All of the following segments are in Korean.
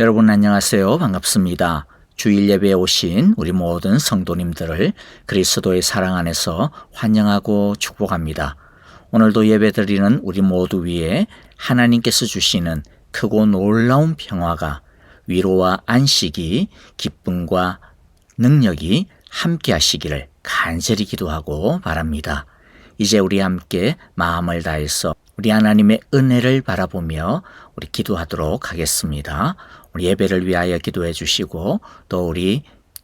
여러분 안녕하세요. 반갑습니다. 주일 예배에 오신 우리 모든 성도님들을 그리스도의 사랑 안에서 환영하고 축복합니다. 오늘도 예배드리는 우리 모두 위에 하나님께서 주시는 크고 놀라운 평화가, 위로와 안식이, 기쁨과 능력이 함께 하시기를 간절히 기도하고 바랍니다. 이제 우리 함께 마음을 다해서 우리 하나님의 은혜를 바라보며 우리 기도하도록 하겠습니다. 우리 예배를 위하여 기도해 주시고 또 우리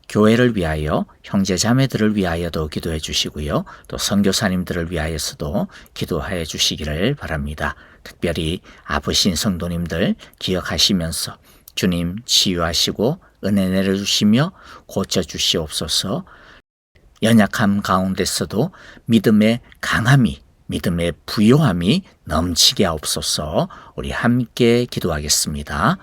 교회를 위하여 형제 자매들을 위하여도 기도해 주시고요. 또 선교사님들을 위하여서도 기도해 주시기를 바랍니다. 특별히 아프신 성도님들 기억하시면서 주님 치유하시고 은혜 내려주시며 고쳐주시옵소서. 연약함 가운데서도 믿음의 강함이, 믿음의 부요함이 넘치게 하옵소서. 우리 함께 기도하겠습니다.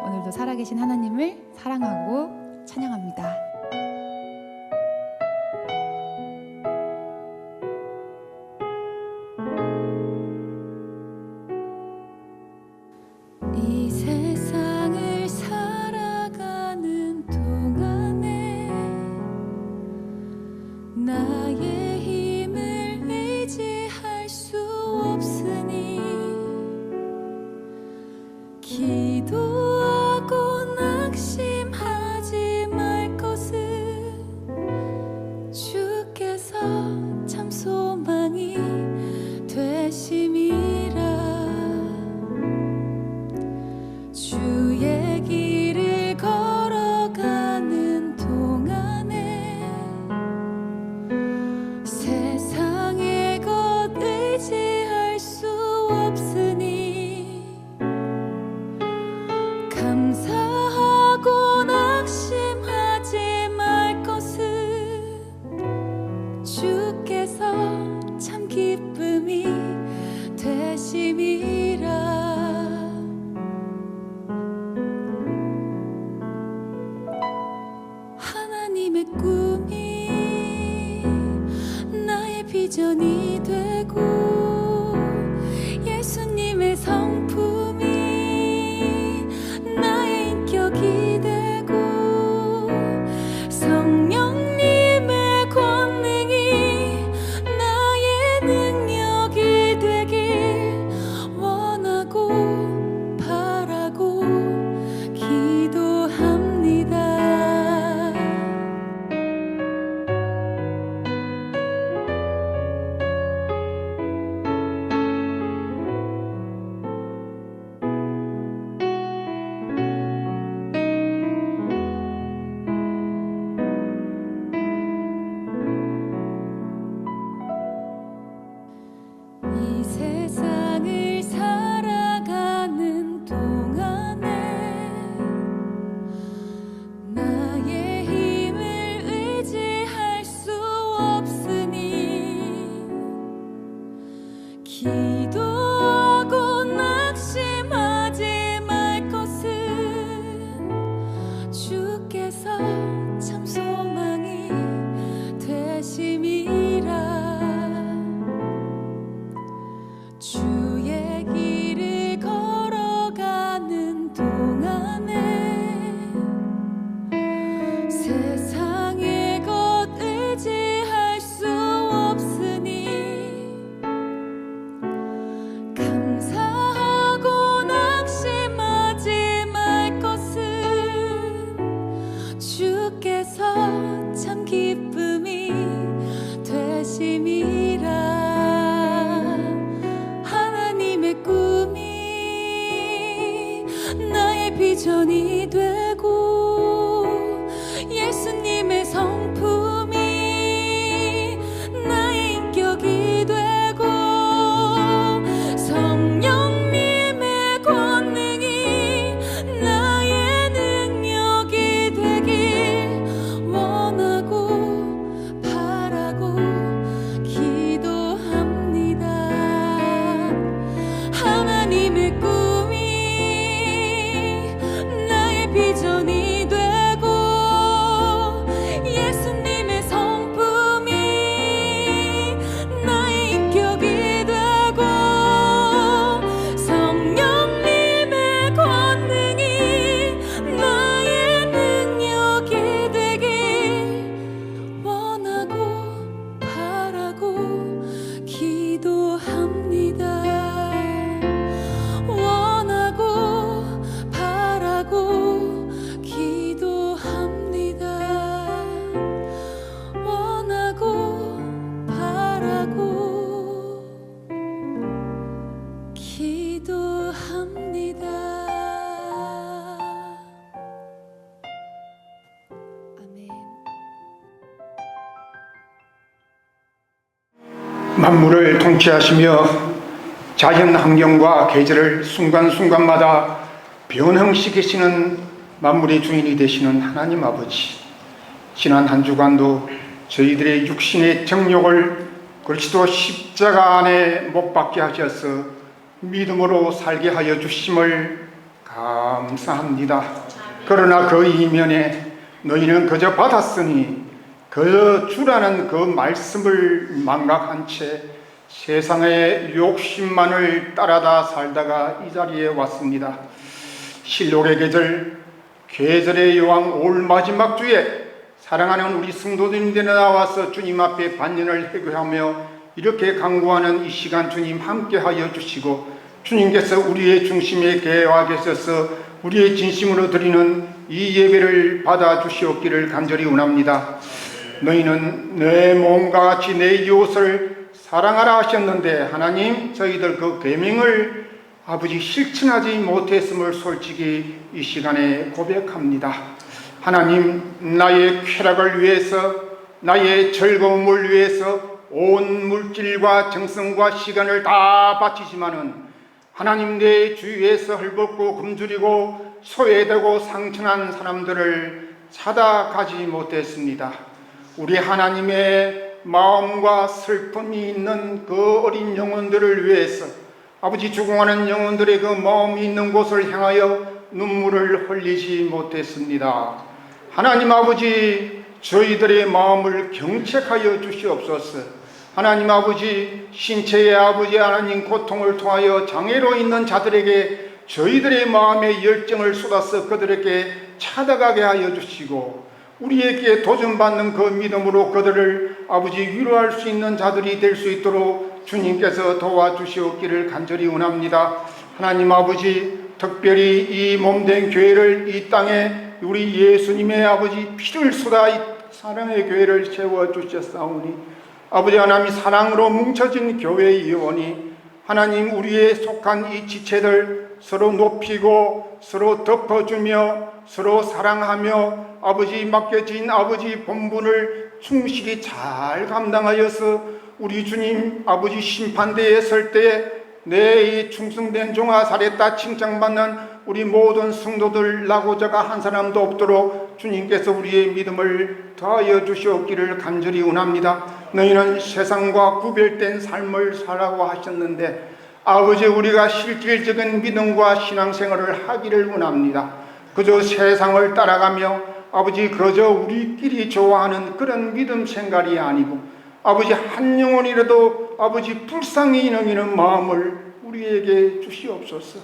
오늘도 살아계신 하나님을 사랑하고 찬양합니다. 없으니 기도하고 낙심하지 말 것은 주께서 참 소망이 되심이라. 주의 길을 걸어가는 동안에 세상의 것 의지할 수 없으니 감사하고 낙심하지 말 것은 주께서 참 기쁨이 되심이라. 하나님의 꿈이 나의 비전이 되고 예수님의 성품이 나의 인격이 되고 성령님의 권능이 나의 능력이 되길 원하고 바라고 기도합니다. 이 세상을 살아가는 동안에 나의 힘을 의지할 수 없으니 기도하고 낙심하지 말 것은 주께서 참 소망이 되심이라. 주의 길을 걸어가는 동안에 세상의 것 의지할 수 없으니 감사하고 낙심하지 말 것은 주께서 참 기쁨이 되심이라. 하나님의 꿈이 나의 비전이 되고 예수님의 성품이 나의 인격이 되고 성령님의 권능이 나의 능력이 되길 원하고 바라고 기도합니다. 하나님의 꿈이 나의 비전이 되고 예수님의 성품이 나의 인격이 되고 성령님의 권능이 나의 능력이 되길 원하고 바라고 기도합니다. 원하고 바라고 기도합니다. 원하고 바라고 기도합니다. 아멘. 만물을 통치하시며 자연 환경과 계절을 순간순간마다 변형시키시는 만물의 주인이 되시는 하나님 아버지, 지난 한 주간도 저희들의 육신의 정욕을 그리스도 십자가 안에 못 박게 하셔서 믿음으로 살게 하여 주심을 감사합니다. 그러나 그 이면에 너희는 그저 받았으니 그저 주라는 그 말씀을 망각한 채 세상의 욕심만을 따라다 살다가 이 자리에 왔습니다. 실록의 계절의 여왕 올 마지막 주에 사랑하는 우리 성도님들이 나와서 주님 앞에 반년을 회개하며 이렇게 간구하는 이 시간 주님 함께하여 주시고, 주님께서 우리의 중심에 계와 계셔서 우리의 진심으로 드리는 이 예배를 받아주시옵기를 간절히 원합니다. 너희는 내 몸과 같이 내 이웃을 사랑하라 하셨는데, 하나님, 저희들 그 계명을 아버지 실천하지 못했음을 솔직히 이 시간에 고백합니다. 하나님, 나의 쾌락을 위해서, 나의 즐거움을 위해서 온 물질과 정성과 시간을 다 바치지만은 하나님, 내 주위에서 헐벗고 굶주리고 소외되고 상처난 사람들을 찾아가지 못했습니다. 우리 하나님의 마음과 슬픔이 있는 그 어린 영혼들을 위해서, 아버지, 죽어가는 영혼들의 그 마음이 있는 곳을 향하여 눈물을 흘리지 못했습니다. 하나님 아버지, 저희들의 마음을 경책하여 주시옵소서. 하나님 아버지, 신체의 아버지 하나님 고통을 통하여 장애로 있는 자들에게 저희들의 마음의 열정을 쏟아서 그들에게 찾아가게 하여 주시고, 우리에게 도전받는 그 믿음으로 그들을 아버지 위로할 수 있는 자들이 될 수 있도록 주님께서 도와주시옵기를 간절히 원합니다. 하나님 아버지, 특별히 이 몸된 교회를 이 땅에 우리 예수님의 아버지 피를 쏟아 이 사랑의 교회를 세워주셨사오니, 아버지 하나님, 사랑으로 뭉쳐진 교회의 영혼이 하나님, 우리에 속한 이 지체들 서로 높이고 서로 덮어주며 서로 사랑하며 아버지 맡겨진 아버지 본분을 충실히 잘 감당하여서 우리 주님 아버지 심판대에 설 때 내 이 충성된 종아 살했다 칭찬받는 우리 모든 성도들 라고자가 한 사람도 없도록 주님께서 우리의 믿음을 더하여 주시옵기를 간절히 원합니다. 너희는 세상과 구별된 삶을 살라고 하셨는데, 아버지, 우리가 실질적인 믿음과 신앙생활을 하기를 원합니다. 그저 세상을 따라가며 아버지 그저 우리끼리 좋아하는 그런 믿음 생활이 아니고, 아버지, 한 영혼이라도 아버지 불쌍히 여기는 마음을 우리에게 주시옵소서.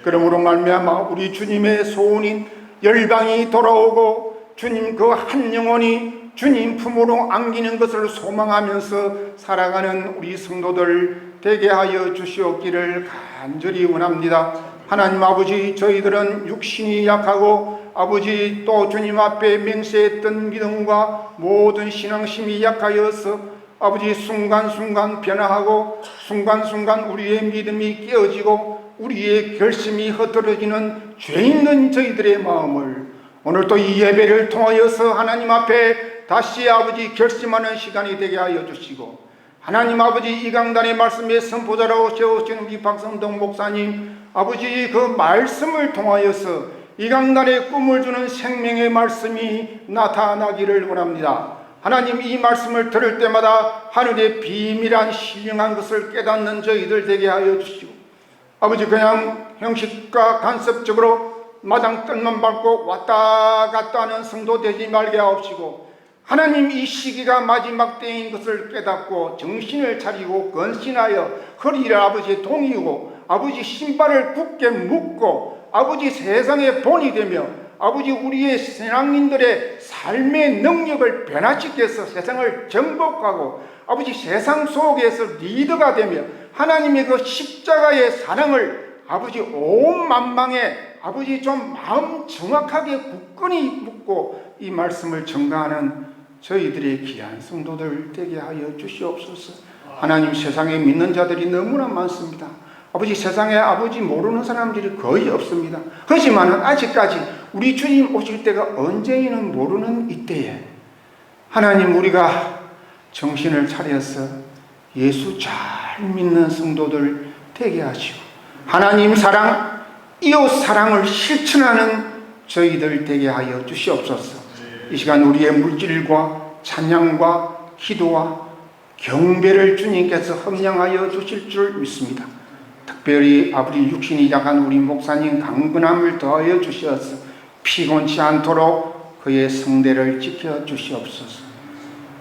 그러므로 말미암아 우리 주님의 소원인 열방이 돌아오고 주님 그 한 영혼이 주님 품으로 안기는 것을 소망하면서 살아가는 우리 성도들 되게 하여 주시옵기를 간절히 원합니다. 하나님 아버지, 저희들은 육신이 약하고 아버지 또 주님 앞에 맹세했던 믿음과 모든 신앙심이 약하여서 아버지 순간순간 변화하고 순간순간 우리의 믿음이 깨어지고 우리의 결심이 흐트러지는 죄 있는 저희들의 마음을 오늘 또 이 예배를 통하여서 하나님 앞에 다시 아버지 결심하는 시간이 되게 하여 주시고, 하나님 아버지 이 강단의 말씀의 선포자라고 세우시는 우리 박성동 목사님 아버지 그 말씀을 통하여서 이 강단에 꿈을 주는 생명의 말씀이 나타나기를 원합니다. 하나님, 이 말씀을 들을 때마다 하늘의 비밀한 신령한 것을 깨닫는 저희들 되게 하여 주시고, 아버지 그냥 형식과 간섭적으로 마당 뜻만 밟고 왔다 갔다 하는 성도 되지 말게 하옵시고, 하나님 이 시기가 마지막 때인 것을 깨닫고 정신을 차리고 건신하여 허리를 아버지 동이고 아버지 신발을 굳게 묶고 아버지 세상의 본이 되며 아버지 우리의 신앙인들의 삶의 능력을 변화시켜서 세상을 정복하고 아버지 세상 속에서 리더가 되며 하나님의 그 십자가의 사랑을 아버지 온 만방에 아버지 좀 마음 정확하게 굳건히 묻고 이 말씀을 전가하는 저희들의 귀한 성도들 되게 하여 주시옵소서. 하나님, 세상에 믿는 자들이 너무나 많습니다. 아버지, 세상에 아버지 모르는 사람들이 거의 없습니다. 그렇지만 아직까지 우리 주님 오실 때가 언제인는 모르는 이때에 하나님, 우리가 정신을 차려서 예수 잘 믿는 성도들 되게 하시고 하나님 사랑, 이웃 사랑을 실천하는 저희들 되게 하여 주시옵소서. 이 시간 우리의 물질과 찬양과 기도와 경배를 주님께서 험령하여 주실 줄 믿습니다. 특별히 아버지 육신이 약한 우리 목사님 강건함을 더하여 주시어서 피곤치 않도록 그의 성대를 지켜 주시옵소서.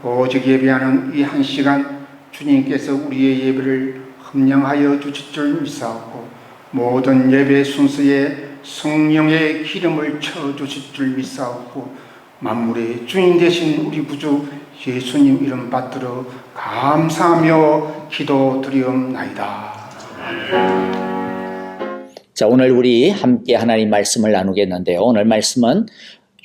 오직 예배하는 이 한 시간 주님께서 우리의 예배를 험령하여 주실 줄 믿사옵고 모든 예배 순서에 성령의 기름을 쳐주실 줄 믿사옵고 만물의 주인 되신 우리 구주 예수님 이름 받들어 감사하며 기도드리옵나이다. 자, 오늘 우리 함께 하나님 말씀을 나누겠는데요. 오늘 말씀은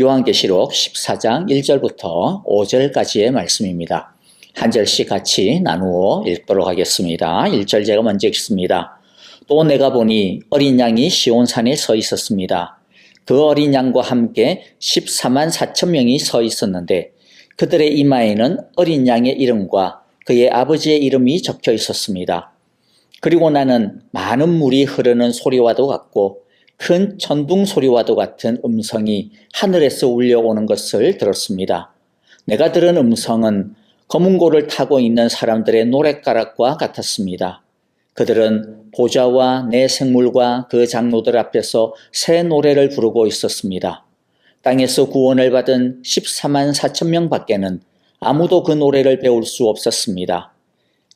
요한계시록 14장 1절부터 5절까지의 말씀입니다. 한 절씩 같이 나누어 읽도록 하겠습니다. 1절 제가 먼저 읽습니다. 또 내가 보니 어린 양이 시온산에 서 있었습니다. 그 어린 양과 함께 14만 4천 명이 서 있었는데 그들의 이마에는 어린 양의 이름과 그의 아버지의 이름이 적혀 있었습니다. 그리고 나는 많은 물이 흐르는 소리와도 같고 큰 천둥 소리와도 같은 음성이 하늘에서 울려오는 것을 들었습니다. 내가 들은 음성은 검은 고를 타고 있는 사람들의 노랫가락과 같았습니다. 그들은 보좌와 내 생물과 그 장로들 앞에서 새 노래를 부르고 있었습니다. 땅에서 구원을 받은 14만 4천 명 밖에는 아무도 그 노래를 배울 수 없었습니다.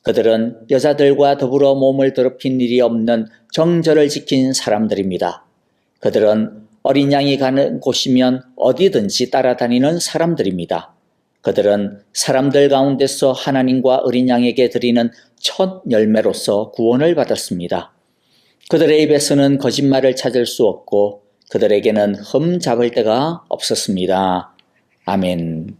그들은 여자들과 더불어 몸을 더럽힌 일이 없는 정절을 지킨 사람들입니다. 그들은 어린 양이 가는 곳이면 어디든지 따라다니는 사람들입니다. 그들은 사람들 가운데서 하나님과 어린 양에게 드리는 첫 열매로서 구원을 받았습니다. 그들의 입에서는 거짓말을 찾을 수 없고 그들에게는 흠 잡을 데가 없었습니다. 아멘.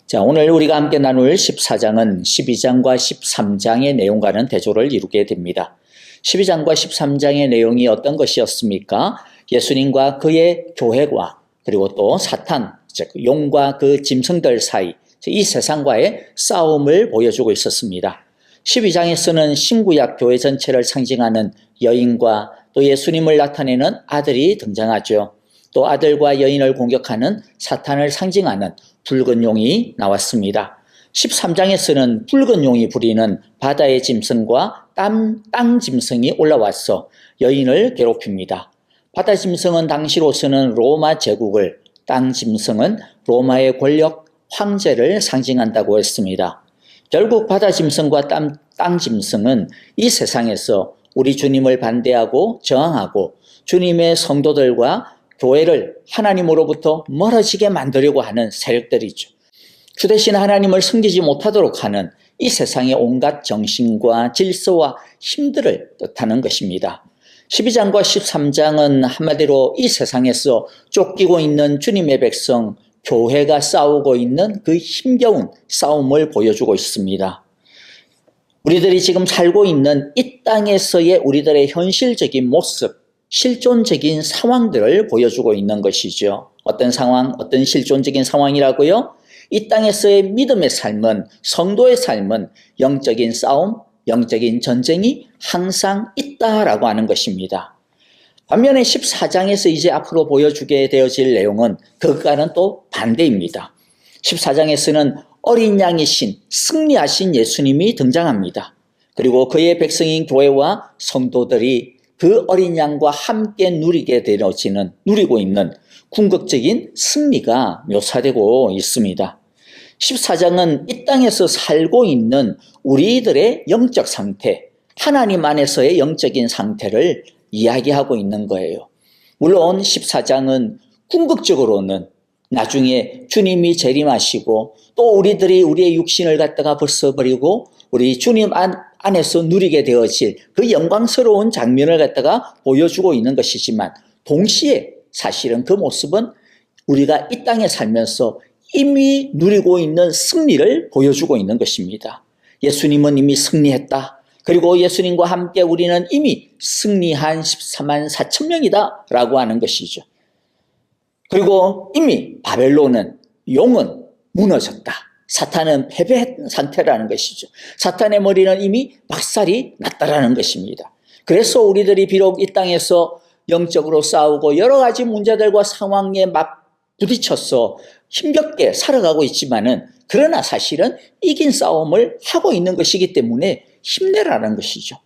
자, 오늘 우리가 함께 나눌 14장은 12장과 13장의 내용과는 대조를 이루게 됩니다. 12장과 13장의 내용이 어떤 것이었습니까? 예수님과 그의 교회와 그리고 또 사탄, 즉 용과 그 짐승들 사이, 이 세상과의 싸움을 보여주고 있었습니다. 12장에서는 신구약 교회 전체를 상징하는 여인과 또 예수님을 나타내는 아들이 등장하죠. 또 아들과 여인을 공격하는 사탄을 상징하는 붉은 용이 나왔습니다. 13장에서는 붉은 용이 부리는 바다의 짐승과 땅 짐승이 올라와서 여인을 괴롭힙니다. 바다 짐승은 당시로서는 로마 제국을, 땅 짐승은 로마의 권력, 황제를 상징한다고 했습니다. 결국 바다 짐승과 땅 짐승은 이 세상에서 우리 주님을 반대하고 저항하고 주님의 성도들과 교회를 하나님으로부터 멀어지게 만들려고 하는 세력들이죠. 주 대신 하나님을 섬기지 못하도록 하는 이 세상의 온갖 정신과 질서와 힘들을 뜻하는 것입니다. 12장과 13장은 한마디로 이 세상에서 쫓기고 있는 주님의 백성, 교회가 싸우고 있는 그 힘겨운 싸움을 보여주고 있습니다. 우리들이 지금 살고 있는 이 땅에서의 우리들의 현실적인 모습, 실존적인 상황들을 보여주고 있는 것이죠. 어떤 상황, 어떤 실존적인 상황이라고요? 이 땅에서의 믿음의 삶은, 성도의 삶은 영적인 싸움, 영적인 전쟁이 항상 있다라고 하는 것입니다. 반면에 14장에서 이제 앞으로 보여주게 되어질 내용은 그것과는 또 반대입니다. 14장에서는 어린 양이신 승리하신 예수님이 등장합니다. 그리고 그의 백성인 교회와 성도들이 그 어린 양과 함께 누리고 있는 궁극적인 승리가 묘사되고 있습니다. 14장은 이 땅에서 살고 있는 우리들의 영적 상태, 하나님 안에서의 영적인 상태를 이야기하고 있는 거예요. 물론 14장은 궁극적으로는 나중에 주님이 재림하시고 또 우리들이 우리의 육신을 갖다가 벗어버리고 우리 주님 안에서 누리게 되어질 그 영광스러운 장면을 갖다가 보여주고 있는 것이지만 동시에 사실은 그 모습은 우리가 이 땅에 살면서 이미 누리고 있는 승리를 보여주고 있는 것입니다. 예수님은 이미 승리했다. 그리고 예수님과 함께 우리는 이미 승리한 14만 4천 명이다 라고 하는 것이죠. 그리고 이미 바벨론은, 용은 무너졌다. 사탄은 패배한 상태라는 것이죠. 사탄의 머리는 이미 박살이 났다라는 것입니다. 그래서 우리들이 비록 이 땅에서 영적으로 싸우고 여러 가지 문제들과 상황에 부딪혀서 힘겹게 살아가고 있지만은 그러나 사실은 이긴 싸움을 하고 있는 것이기 때문에 힘내라는 것이죠.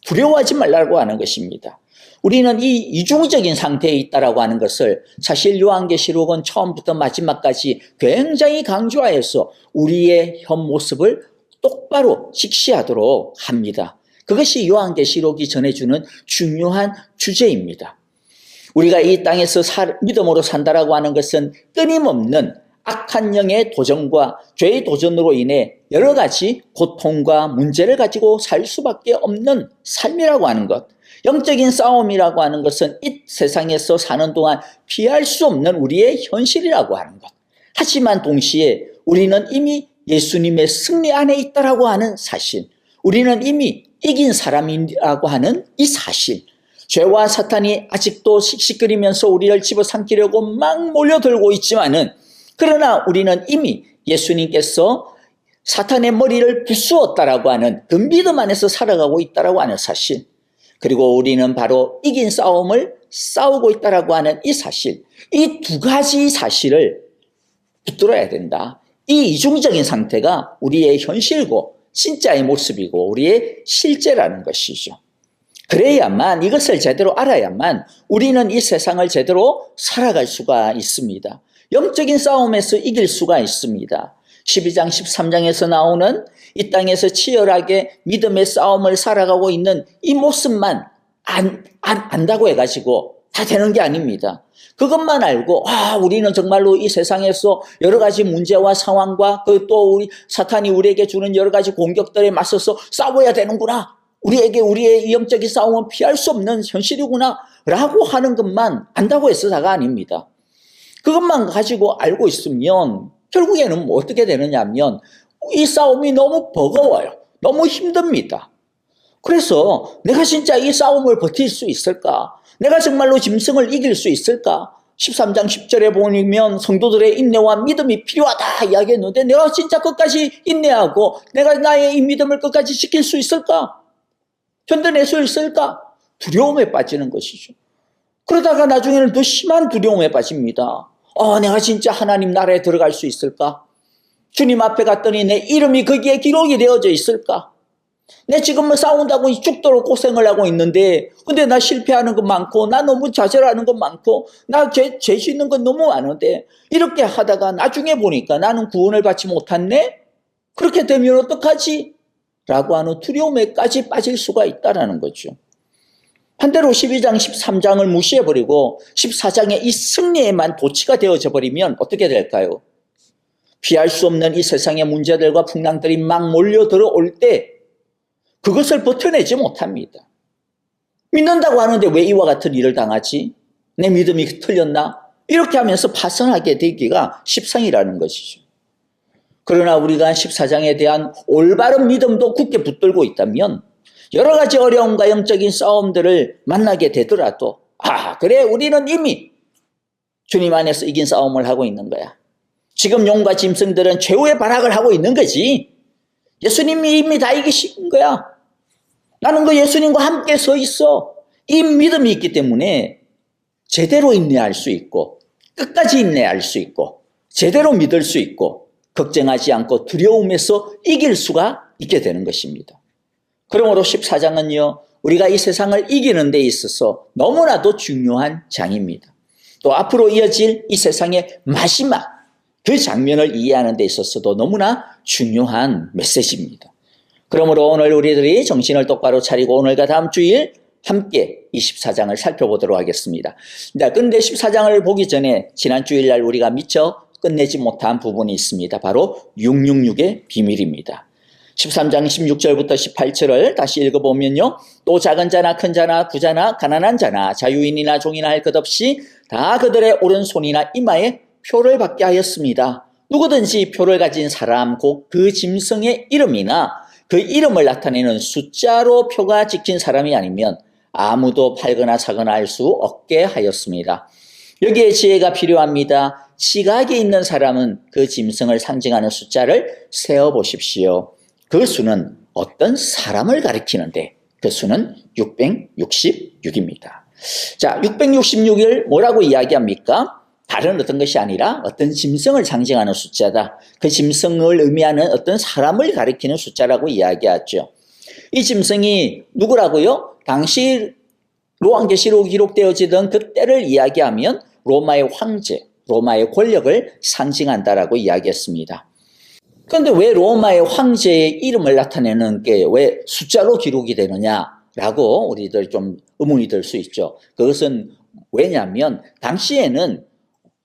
두려워하지 말라고 하는 것입니다. 우리는 이 이중적인 상태에 있다라고 하는 것을 사실 요한계시록은 처음부터 마지막까지 굉장히 강조하여서 우리의 현 모습을 똑바로 직시하도록 합니다. 그것이 요한계시록이 전해주는 중요한 주제입니다. 우리가 이 땅에서 믿음으로 산다라고 하는 것은 끊임없는 악한 영의 도전과 죄의 도전으로 인해 여러 가지 고통과 문제를 가지고 살 수밖에 없는 삶이라고 하는 것, 영적인 싸움이라고 하는 것은 이 세상에서 사는 동안 피할 수 없는 우리의 현실이라고 하는 것. 하지만 동시에 우리는 이미 예수님의 승리 안에 있다라고 하는 사실, 우리는 이미 이긴 사람이라고 하는 이 사실, 죄와 사탄이 아직도 씩씩거리면서 우리를 집어삼키려고 막 몰려들고 있지만은, 그러나 우리는 이미 예수님께서 사탄의 머리를 부수었다라고 하는 그 믿음 안에서 살아가고 있다라고 하는 사실, 그리고 우리는 바로 이긴 싸움을 싸우고 있다라고 하는 이 사실, 이 두 가지 사실을 붙들어야 된다. 이 이중적인 상태가 우리의 현실고 진짜의 모습이고 우리의 실제라는 것이죠. 그래야만, 이것을 제대로 알아야만 우리는 이 세상을 제대로 살아갈 수가 있습니다. 영적인 싸움에서 이길 수가 있습니다. 12장 13장에서 나오는 이 땅에서 치열하게 믿음의 싸움을 살아가고 있는 이 모습만 안다고 해가지고 다 되는 게 아닙니다. 그것만 알고 우리는 정말로 이 세상에서 여러 가지 문제와 상황과 또 우리 사탄이 우리에게 주는 여러 가지 공격들에 맞서서 싸워야 되는구나, 우리에게 우리의 영적인 싸움은 피할 수 없는 현실이구나 라고 하는 것만 안다고 해서 다가 아닙니다. 그것만 가지고 알고 있으면 결국에는 뭐 어떻게 되느냐 하면 이 싸움이 너무 버거워요. 너무 힘듭니다. 그래서 내가 진짜 이 싸움을 버틸 수 있을까? 내가 정말로 짐승을 이길 수 있을까? 13장 10절에 보면 성도들의 인내와 믿음이 필요하다 이야기했는데, 내가 진짜 끝까지 인내하고 내가 나의 이 믿음을 끝까지 지킬 수 있을까? 견뎌낼 수 있을까? 두려움에 빠지는 것이죠. 그러다가 나중에는 더 심한 두려움에 빠집니다. 내가 진짜 하나님 나라에 들어갈 수 있을까? 주님 앞에 갔더니 내 이름이 거기에 기록이 되어져 있을까? 내 지금 싸운다고 죽도록 고생을 하고 있는데, 근데 나 실패하는 것 많고, 나 너무 좌절하는 것 많고, 나 죄 짓는 건 너무 많은데, 이렇게 하다가 나중에 보니까 나는 구원을 받지 못했네? 그렇게 되면 어떡하지? 라고 하는 두려움에까지 빠질 수가 있다는 거죠. 반대로 12장, 13장을 무시해버리고 14장의 이 승리에만 도취가 되어져 버리면 어떻게 될까요? 피할 수 없는 이 세상의 문제들과 풍랑들이 막 몰려들어올 때 그것을 버텨내지 못합니다. 믿는다고 하는데 왜 이와 같은 일을 당하지? 내 믿음이 틀렸나? 이렇게 하면서 파선하게 되기가 십상이라는 것이죠. 그러나 우리가 14장에 대한 올바른 믿음도 굳게 붙들고 있다면 여러 가지 어려움과 영적인 싸움들을 만나게 되더라도 그래, 우리는 이미 주님 안에서 이긴 싸움을 하고 있는 거야. 지금 용과 짐승들은 최후의 발악을 하고 있는 거지. 예수님이 이미 다 이기신 거야. 나는 그 예수님과 함께 서 있어. 이 믿음이 있기 때문에 제대로 인내할 수 있고, 끝까지 인내할 수 있고, 제대로 믿을 수 있고, 걱정하지 않고 두려움에서 이길 수가 있게 되는 것입니다. 그러므로 14장은요, 우리가 이 세상을 이기는 데 있어서 너무나도 중요한 장입니다. 또 앞으로 이어질 이 세상의 마지막 그 장면을 이해하는 데 있어서도 너무나 중요한 메시지입니다. 그러므로 오늘 우리들이 정신을 똑바로 차리고 오늘과 다음 주일 함께 24장을 살펴보도록 하겠습니다. 그런데 14장을 보기 전에 지난 주일날 우리가 미처 끝내지 못한 부분이 있습니다. 바로 666의 비밀입니다. 13장 16절부터 18절을 다시 읽어보면요. 또 작은 자나 큰 자나 부자나 가난한 자나 자유인이나 종이나 할 것 없이 다 그들의 오른손이나 이마에 표를 받게 하였습니다. 누구든지 표를 가진 사람 곧 그 짐승의 이름이나 그 이름을 나타내는 숫자로 표가 찍힌 사람이 아니면 아무도 팔거나 사거나 할 수 없게 하였습니다. 여기에 지혜가 필요합니다. 지각이 있는 사람은 그 짐승을 상징하는 숫자를 세어보십시오. 그 수는 어떤 사람을 가리키는데 그 수는 666입니다. 자, 666을 뭐라고 이야기합니까? 다른 어떤 것이 아니라 어떤 짐승을 상징하는 숫자다. 그 짐승을 의미하는 어떤 사람을 가리키는 숫자라고 이야기하죠. 이 짐승이 누구라고요? 당시 요한계시록에 기록되어지던 그 때를 이야기하면 로마의 황제, 로마의 권력을 상징한다라고 이야기했습니다. 그런데 왜 로마의 황제의 이름을 나타내는 게 왜 숫자로 기록이 되느냐라고 우리들 좀 의문이 들 수 있죠. 그것은 왜냐하면 당시에는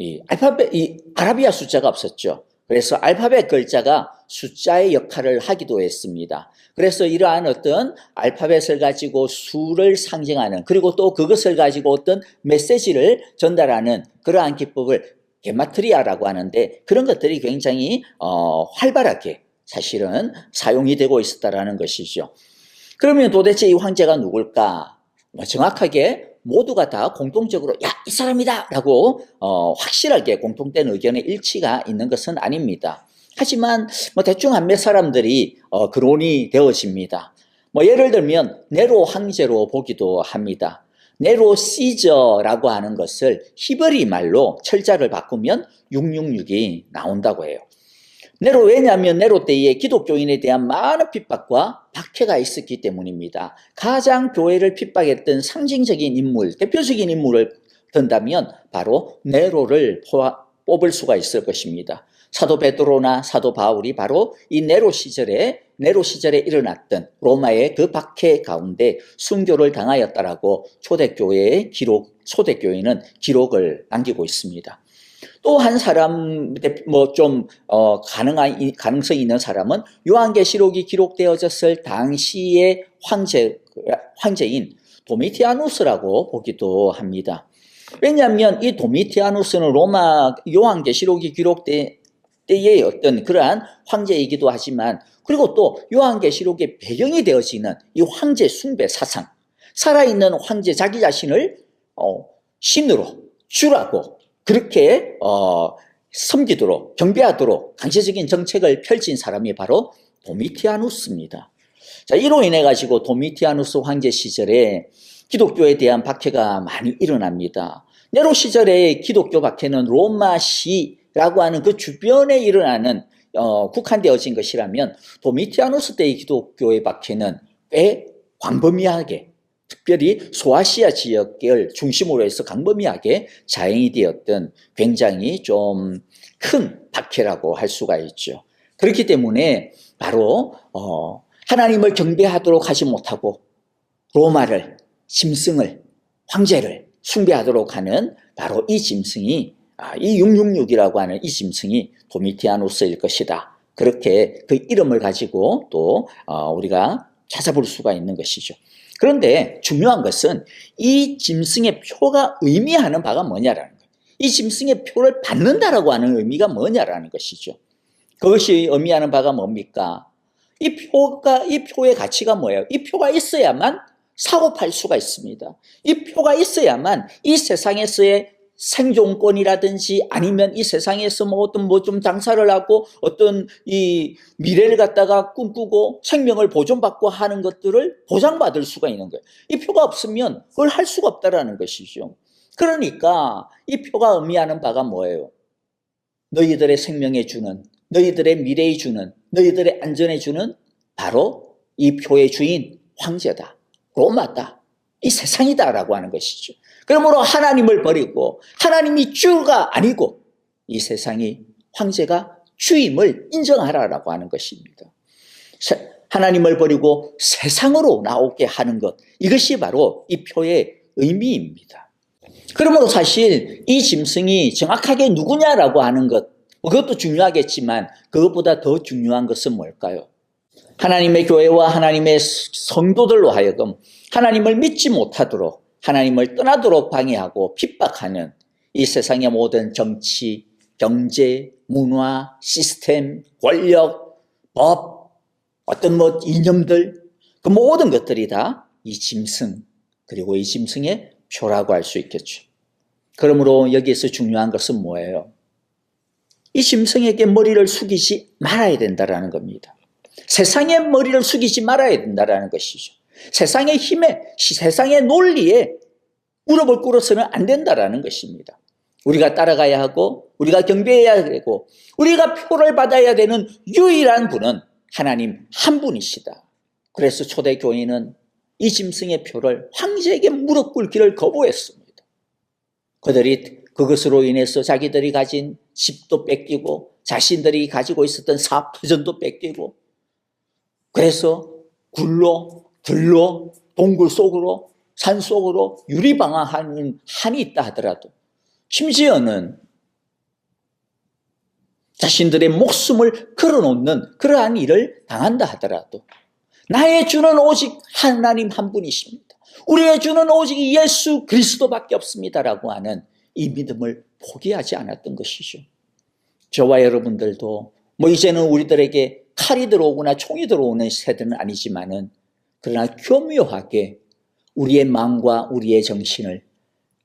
이 아라비아 숫자가 없었죠. 그래서 알파벳 글자가 숫자의 역할을 하기도 했습니다. 그래서 이러한 어떤 알파벳을 가지고 수를 상징하는, 그리고 또 그것을 가지고 어떤 메시지를 전달하는 그러한 기법을 게마트리아라고 하는데, 그런 것들이 굉장히 활발하게 사실은 사용이 되고 있었다라는 것이죠. 그러면 도대체 이 황제가 누굴까? 정확하게 모두가 다 공통적으로 야, 이 사람이다 라고 확실하게 공통된 의견의 일치가 있는 것은 아닙니다. 하지만 대충 한 몇 사람들이 거론이 되어집니다. 예를 들면 네로 황제로 보기도 합니다. 네로 시저라고 하는 것을 히브리 말로 철자를 바꾸면 666이 나온다고 해요. 네로, 왜냐하면 네로 때에 기독교인에 대한 많은 핍박과 박해가 있었기 때문입니다. 가장 교회를 핍박했던 상징적인 인물, 대표적인 인물을 든다면 바로 네로를 뽑을 수가 있을 것입니다. 사도 베드로나 사도 바울이 바로 이 네로 시절에 일어났던 로마의 그 박해 가운데 순교를 당하였다라고 초대교회는 기록을 남기고 있습니다. 또 한 사람, 가능성이 있는 사람은 요한계시록이 기록되어졌을 당시의 황제인 도미티아누스라고 보기도 합니다. 왜냐하면 이 도미티아누스는 로마 요한계시록이 기록된 때의 어떤 그러한 황제이기도 하지만, 그리고 또 요한계시록의 배경이 되어지는 이 황제 숭배 사상, 살아있는 황제 자기 자신을 신으로 주라고 그렇게 섬기도록 경배하도록 강제적인 정책을 펼친 사람이 바로 도미티아누스입니다. 자, 이로 인해 가지고 도미티아누스 황제 시절에 기독교에 대한 박해가 많이 일어납니다. 네로 시절에 기독교 박해는 로마시라고 하는 그 주변에 일어나는 국한되어진 것이라면, 도미티아누스 때의 기독교의 박해는 꽤 광범위하게, 특별히 소아시아 지역을 중심으로 해서 광범위하게 자행이 되었던 굉장히 좀 큰 박해라고 할 수가 있죠. 그렇기 때문에 바로 하나님을 경배하도록 하지 못하고 로마를, 짐승을, 황제를 숭배하도록 하는 바로 이 짐승이, 이 666이라고 하는 이 짐승이 도미티아누스일 것이다. 그렇게 그 이름을 가지고 또 우리가 찾아볼 수가 있는 것이죠. 그런데 중요한 것은 이 짐승의 표가 의미하는 바가 뭐냐라는 거예요. 이 짐승의 표를 받는다라고 하는 의미가 뭐냐라는 것이죠. 그것이 의미하는 바가 뭡니까? 이 표의 가치가 뭐예요? 이 표가 있어야만 사고 팔 수가 있습니다. 이 표가 있어야만 이 세상에서의 생존권이라든지, 아니면 이 세상에서 좀 장사를 하고 어떤 이 미래를 갖다가 꿈꾸고 생명을 보존받고 하는 것들을 보장받을 수가 있는 거예요. 이 표가 없으면 그걸 할 수가 없다라는 것이죠. 그러니까 이 표가 의미하는 바가 뭐예요? 너희들의 생명에 주는, 너희들의 미래에 주는, 너희들의 안전에 주는 바로 이 표의 주인 황제다, 로마다, 이 세상이다라고 하는 것이죠. 그러므로 하나님을 버리고 하나님이 주가 아니고 이 세상이 황제가 주임을 인정하라라고 하는 것입니다. 하나님을 버리고 세상으로 나오게 하는 것, 이것이 바로 이 표의 의미입니다. 그러므로 사실 이 짐승이 정확하게 누구냐라고 하는 것, 그것도 중요하겠지만 그것보다 더 중요한 것은 뭘까요? 하나님의 교회와 하나님의 성도들로 하여금 하나님을 믿지 못하도록, 하나님을 떠나도록 방해하고 핍박하는 이 세상의 모든 정치, 경제, 문화, 시스템, 권력, 법, 어떤 이념들, 그 모든 것들이 다 이 짐승, 그리고 이 짐승의 표라고 할 수 있겠죠. 그러므로 여기에서 중요한 것은 뭐예요? 이 짐승에게 머리를 숙이지 말아야 된다는 겁니다. 세상의 머리를 숙이지 말아야 된다는 것이죠. 세상의 힘에, 세상의 논리에 무릎을 꿇어서는 안 된다는 것입니다. 우리가 따라가야 하고, 우리가 경배해야 되고, 우리가 표를 받아야 되는 유일한 분은 하나님 한 분이시다. 그래서 초대교인은 이 짐승의 표를 황제에게 무릎 꿇기를 거부했습니다. 그들이 그것으로 인해서 자기들이 가진 집도 뺏기고, 자신들이 가지고 있었던 사업터전도 뺏기고, 그래서 굴로, 들로, 동굴 속으로, 산 속으로 유리방황하는 한이 있다 하더라도, 심지어는 자신들의 목숨을 걸어놓는 그러한 일을 당한다 하더라도 나의 주는 오직 하나님 한 분이십니다. 우리의 주는 오직 예수 그리스도밖에 없습니다라고 하는 이 믿음을 포기하지 않았던 것이죠. 저와 여러분들도 이제는 우리들에게 칼이 들어오거나 총이 들어오는 세대는 아니지만은 그러나 교묘하게 우리의 마음과 우리의 정신을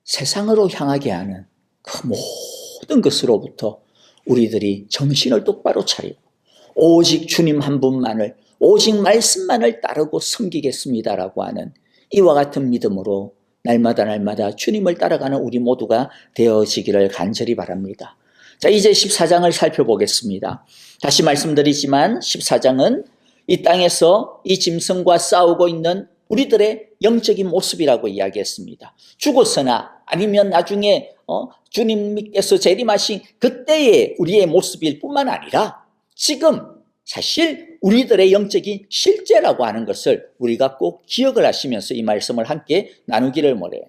세상으로 향하게 하는 그 모든 것으로부터 우리들이 정신을 똑바로 차리고 오직 주님 한 분만을, 오직 말씀만을 따르고 섬기겠습니다라고 하는 이와 같은 믿음으로 날마다 주님을 따라가는 우리 모두가 되어지기를 간절히 바랍니다. 자, 이제 14장을 살펴보겠습니다. 다시 말씀드리지만 14장은 이 땅에서 이 짐승과 싸우고 있는 우리들의 영적인 모습이라고 이야기했습니다. 죽었으나 아니면 나중에 주님께서 재림하신 그때의 우리의 모습일 뿐만 아니라 지금 사실 우리들의 영적인 실제라고 하는 것을 우리가 꼭 기억을 하시면서 이 말씀을 함께 나누기를 원해요.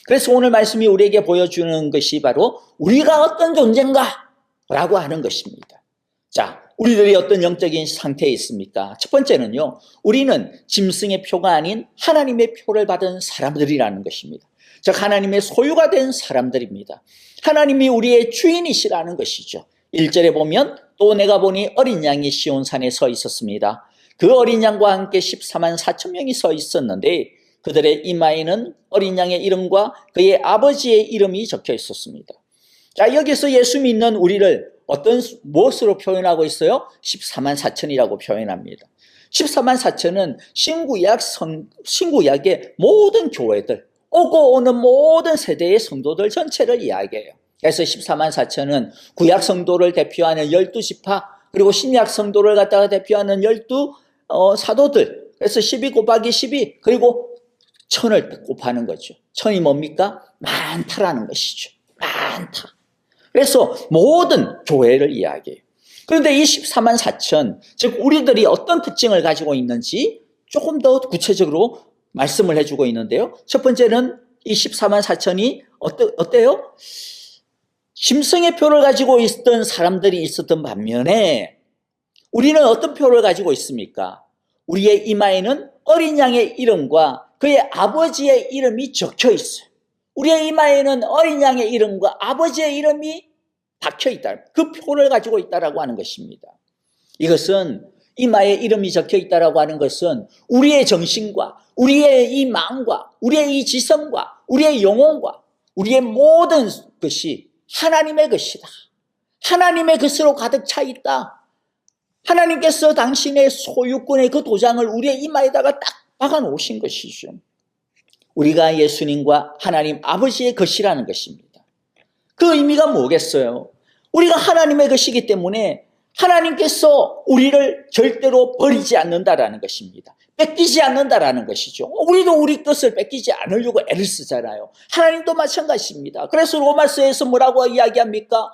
그래서 오늘 말씀이 우리에게 보여주는 것이 바로 우리가 어떤 존재인가 라고 하는 것입니다. 자, 우리들이 어떤 영적인 상태에 있습니까? 첫 번째는요, 우리는 짐승의 표가 아닌 하나님의 표를 받은 사람들이라는 것입니다. 즉 하나님의 소유가 된 사람들입니다. 하나님이 우리의 주인이시라는 것이죠. 1절에 보면 또 내가 보니 어린 양이 시온산에 서 있었습니다. 그 어린 양과 함께 14만 4천 명이 서 있었는데 그들의 이마에는 어린 양의 이름과 그의 아버지의 이름이 적혀 있었습니다. 자, 여기서 예수 믿는 우리를 무엇으로 표현하고 있어요? 14만 4천이라고 표현합니다. 14만 4천은 신구약의 모든 교회들, 오고 오는 모든 세대의 성도들 전체를 이야기해요. 그래서 14만 4천은 구약 성도를 대표하는 12지파, 그리고 신약 성도를 갖다가 대표하는 12 사도들. 그래서 12 곱하기 12, 그리고 천을 곱하는 거죠. 천이 뭡니까? 많다라는 것이죠. 많다. 그래서 모든 교회를 이야기해요. 그런데 이 14만 4천, 즉 우리들이 어떤 특징을 가지고 있는지 조금 더 구체적으로 말씀을 해주고 있는데요. 첫 번째는 이 14만 4천이 어때요? 짐승의 표를 가지고 있던 사람들이 있었던 반면에 우리는 어떤 표를 가지고 있습니까? 우리의 이마에는 어린 양의 이름과 그의 아버지의 이름이 적혀 있어요. 우리의 이마에는 어린 양의 이름과 아버지의 이름이 박혀 있다. 그 표를 가지고 있다라고 하는 것입니다. 이것은 이마에 이름이 적혀 있다라고 하는 것은 우리의 정신과 우리의 이 마음과 우리의 이 지성과 우리의 영혼과 우리의 모든 것이 하나님의 것이다. 하나님의 것으로 가득 차 있다. 하나님께서 당신의 소유권의 그 도장을 우리의 이마에다가 딱 박아 놓으신 것이죠. 우리가 예수님과 하나님 아버지의 것이라는 것입니다. 그 의미가 뭐겠어요? 우리가 하나님의 것이기 때문에 하나님께서 우리를 절대로 버리지 않는다라는 것입니다. 뺏기지 않는다라는 것이죠. 우리도 우리 것을 뺏기지 않으려고 애를 쓰잖아요. 하나님도 마찬가지입니다. 그래서 로마서에서 뭐라고 이야기합니까?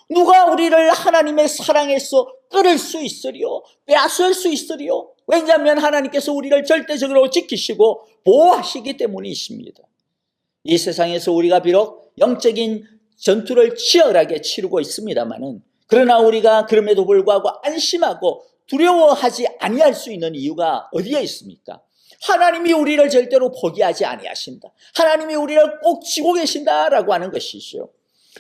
누가 우리를 하나님의 사랑에서 끌을 수 있으리요? 빼앗을 수 있으리요? 왜냐하면 하나님께서 우리를 절대적으로 지키시고 보호하시기 때문이십니다. 이 세상에서 우리가 비록 영적인 전투를 치열하게 치르고 있습니다만은 그러나 우리가 그럼에도 불구하고 안심하고 두려워하지 아니할 수 있는 이유가 어디에 있습니까? 하나님이 우리를 절대로 포기하지 아니하신다. 하나님이 우리를 꼭 지고 계신다라고 하는 것이죠.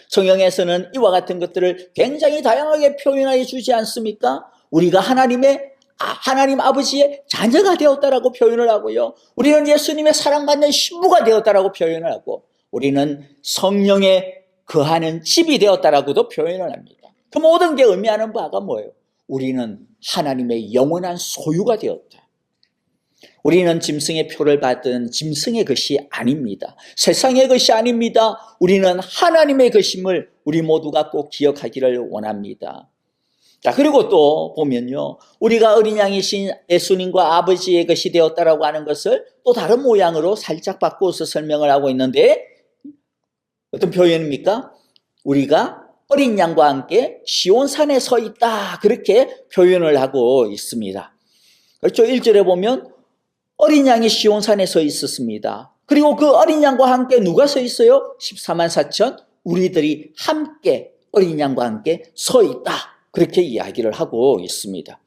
성경에서는 이와 같은 것들을 굉장히 다양하게 표현해 주지 않습니까? 우리가 하나님 아버지의 자녀가 되었다라고 표현을 하고요. 우리는 예수님의 사랑받는 신부가 되었다라고 표현을 하고 우리는 성령에 거하는 집이 되었다라고도 표현을 합니다. 그 모든 게 의미하는 바가 뭐예요? 우리는 하나님의 영원한 소유가 되었다. 우리는 짐승의 표를 받은 짐승의 것이 아닙니다. 세상의 것이 아닙니다. 우리는 하나님의 것임을 우리 모두가 꼭 기억하기를 원합니다. 자, 그리고 또 보면요. 우리가 어린 양이신 예수님과 아버지의 것이 되었다라고 하는 것을 또 다른 모양으로 살짝 바꾸어서 설명을 하고 있는데 어떤 표현입니까? 우리가 어린 양과 함께 시온산에 서 있다. 그렇게 표현을 하고 있습니다. 그렇죠? 1절에 보면 어린 양이 시온산에 서 있었습니다. 그리고 그 어린 양과 함께 누가 서 있어요? 14만 4천 우리들이 함께 어린 양과 함께 서 있다. 그렇게 이야기를 하고 있습니다.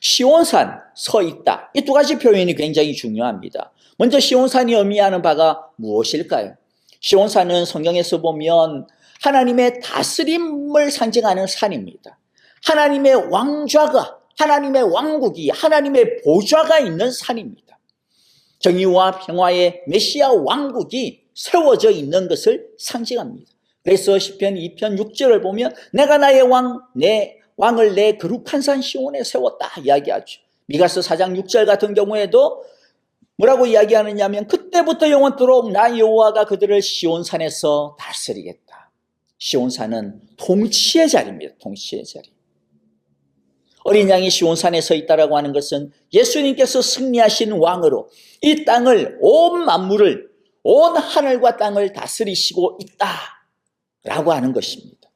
시온산 서 있다. 이 두 가지 표현이 굉장히 중요합니다. 먼저 시온산이 의미하는 바가 무엇일까요? 시온산은 성경에서 보면 하나님의 다스림을 상징하는 산입니다. 하나님의 왕좌가, 하나님의 왕국이, 하나님의 보좌가 있는 산입니다. 정의와 평화의 메시아 왕국이 세워져 있는 것을 상징합니다. 그래서 시편 2편 6절을 보면 내가 나의 왕을 내 거룩한 산 시온에 세웠다 이야기하죠. 미가서 4장 6절 같은 경우에도 뭐라고 이야기하느냐 하면 그때부터 영원토록 나 여호와가 그들을 시온산에서 다스리겠다. 시온산은 통치의 자리입니다. 통치의 자리. 어린 양이 시온산에 서 있다라고 하는 것은 예수님께서 승리하신 왕으로 이 땅을, 온 만물을, 온 하늘과 땅을 다스리시고 있다라고 하는 것입니다.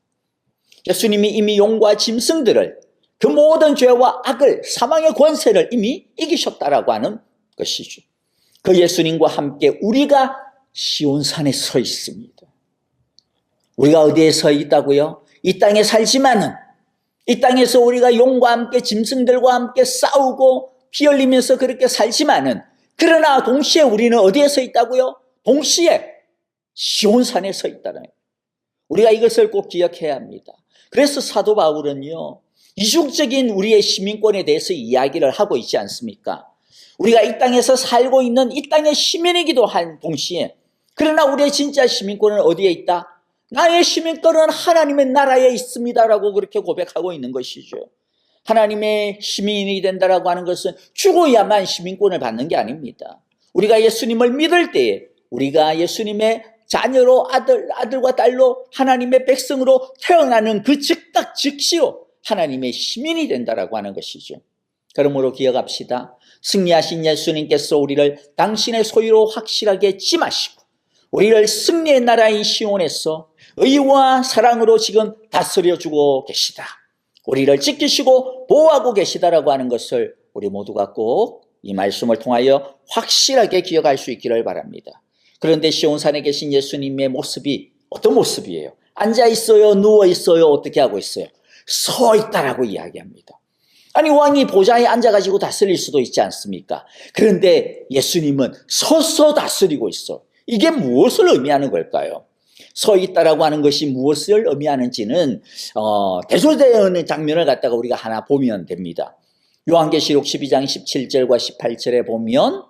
예수님이 이미 용과 짐승들을, 그 모든 죄와 악을, 사망의 권세를 이미 이기셨다라고 하는 것이죠. 그 예수님과 함께 우리가 시온산에 서 있습니다. 우리가 어디에 서 있다고요? 이 땅에 살지만은 이 땅에서 우리가 용과 함께 짐승들과 함께 싸우고 피 흘리면서 그렇게 살지만은 그러나 동시에 우리는 어디에 서 있다고요? 동시에 시온산에 서 있다는 거예요. 우리가 이것을 꼭 기억해야 합니다. 그래서 사도 바울은요, 이중적인 우리의 시민권에 대해서 이야기를 하고 있지 않습니까? 우리가 이 땅에서 살고 있는 이 땅의 시민이기도 한 동시에 그러나 우리의 진짜 시민권은 어디에 있다? 나의 시민권은 하나님의 나라에 있습니다라고 그렇게 고백하고 있는 것이죠. 하나님의 시민이 된다라고 하는 것은 죽어야만 시민권을 받는 게 아닙니다. 우리가 예수님을 믿을 때에 우리가 예수님의 자녀로 아들과 딸로 하나님의 백성으로 태어나는 그 즉각 즉시로 하나님의 시민이 된다라고 하는 것이죠. 그러므로 기억합시다. 승리하신 예수님께서 우리를 당신의 소유로 확실하게 찜하시고 우리를 승리의 나라인 시온에서 의와 사랑으로 지금 다스려주고 계시다. 우리를 지키시고 보호하고 계시다라고 하는 것을 우리 모두가 꼭 이 말씀을 통하여 확실하게 기억할 수 있기를 바랍니다. 그런데 시온산에 계신 예수님의 모습이 어떤 모습이에요? 앉아 있어요? 누워 있어요? 어떻게 하고 있어요? 서 있다라고 이야기합니다. 아니 왕이 보좌에 앉아가지고 다스릴 수도 있지 않습니까? 그런데 예수님은 서서 다스리고 있어. 이게 무엇을 의미하는 걸까요? 서 있다라고 하는 것이 무엇을 의미하는지는 대조되는 장면을 갖다가 우리가 하나 보면 됩니다. 요한계시록 12장 17절과 18절에 보면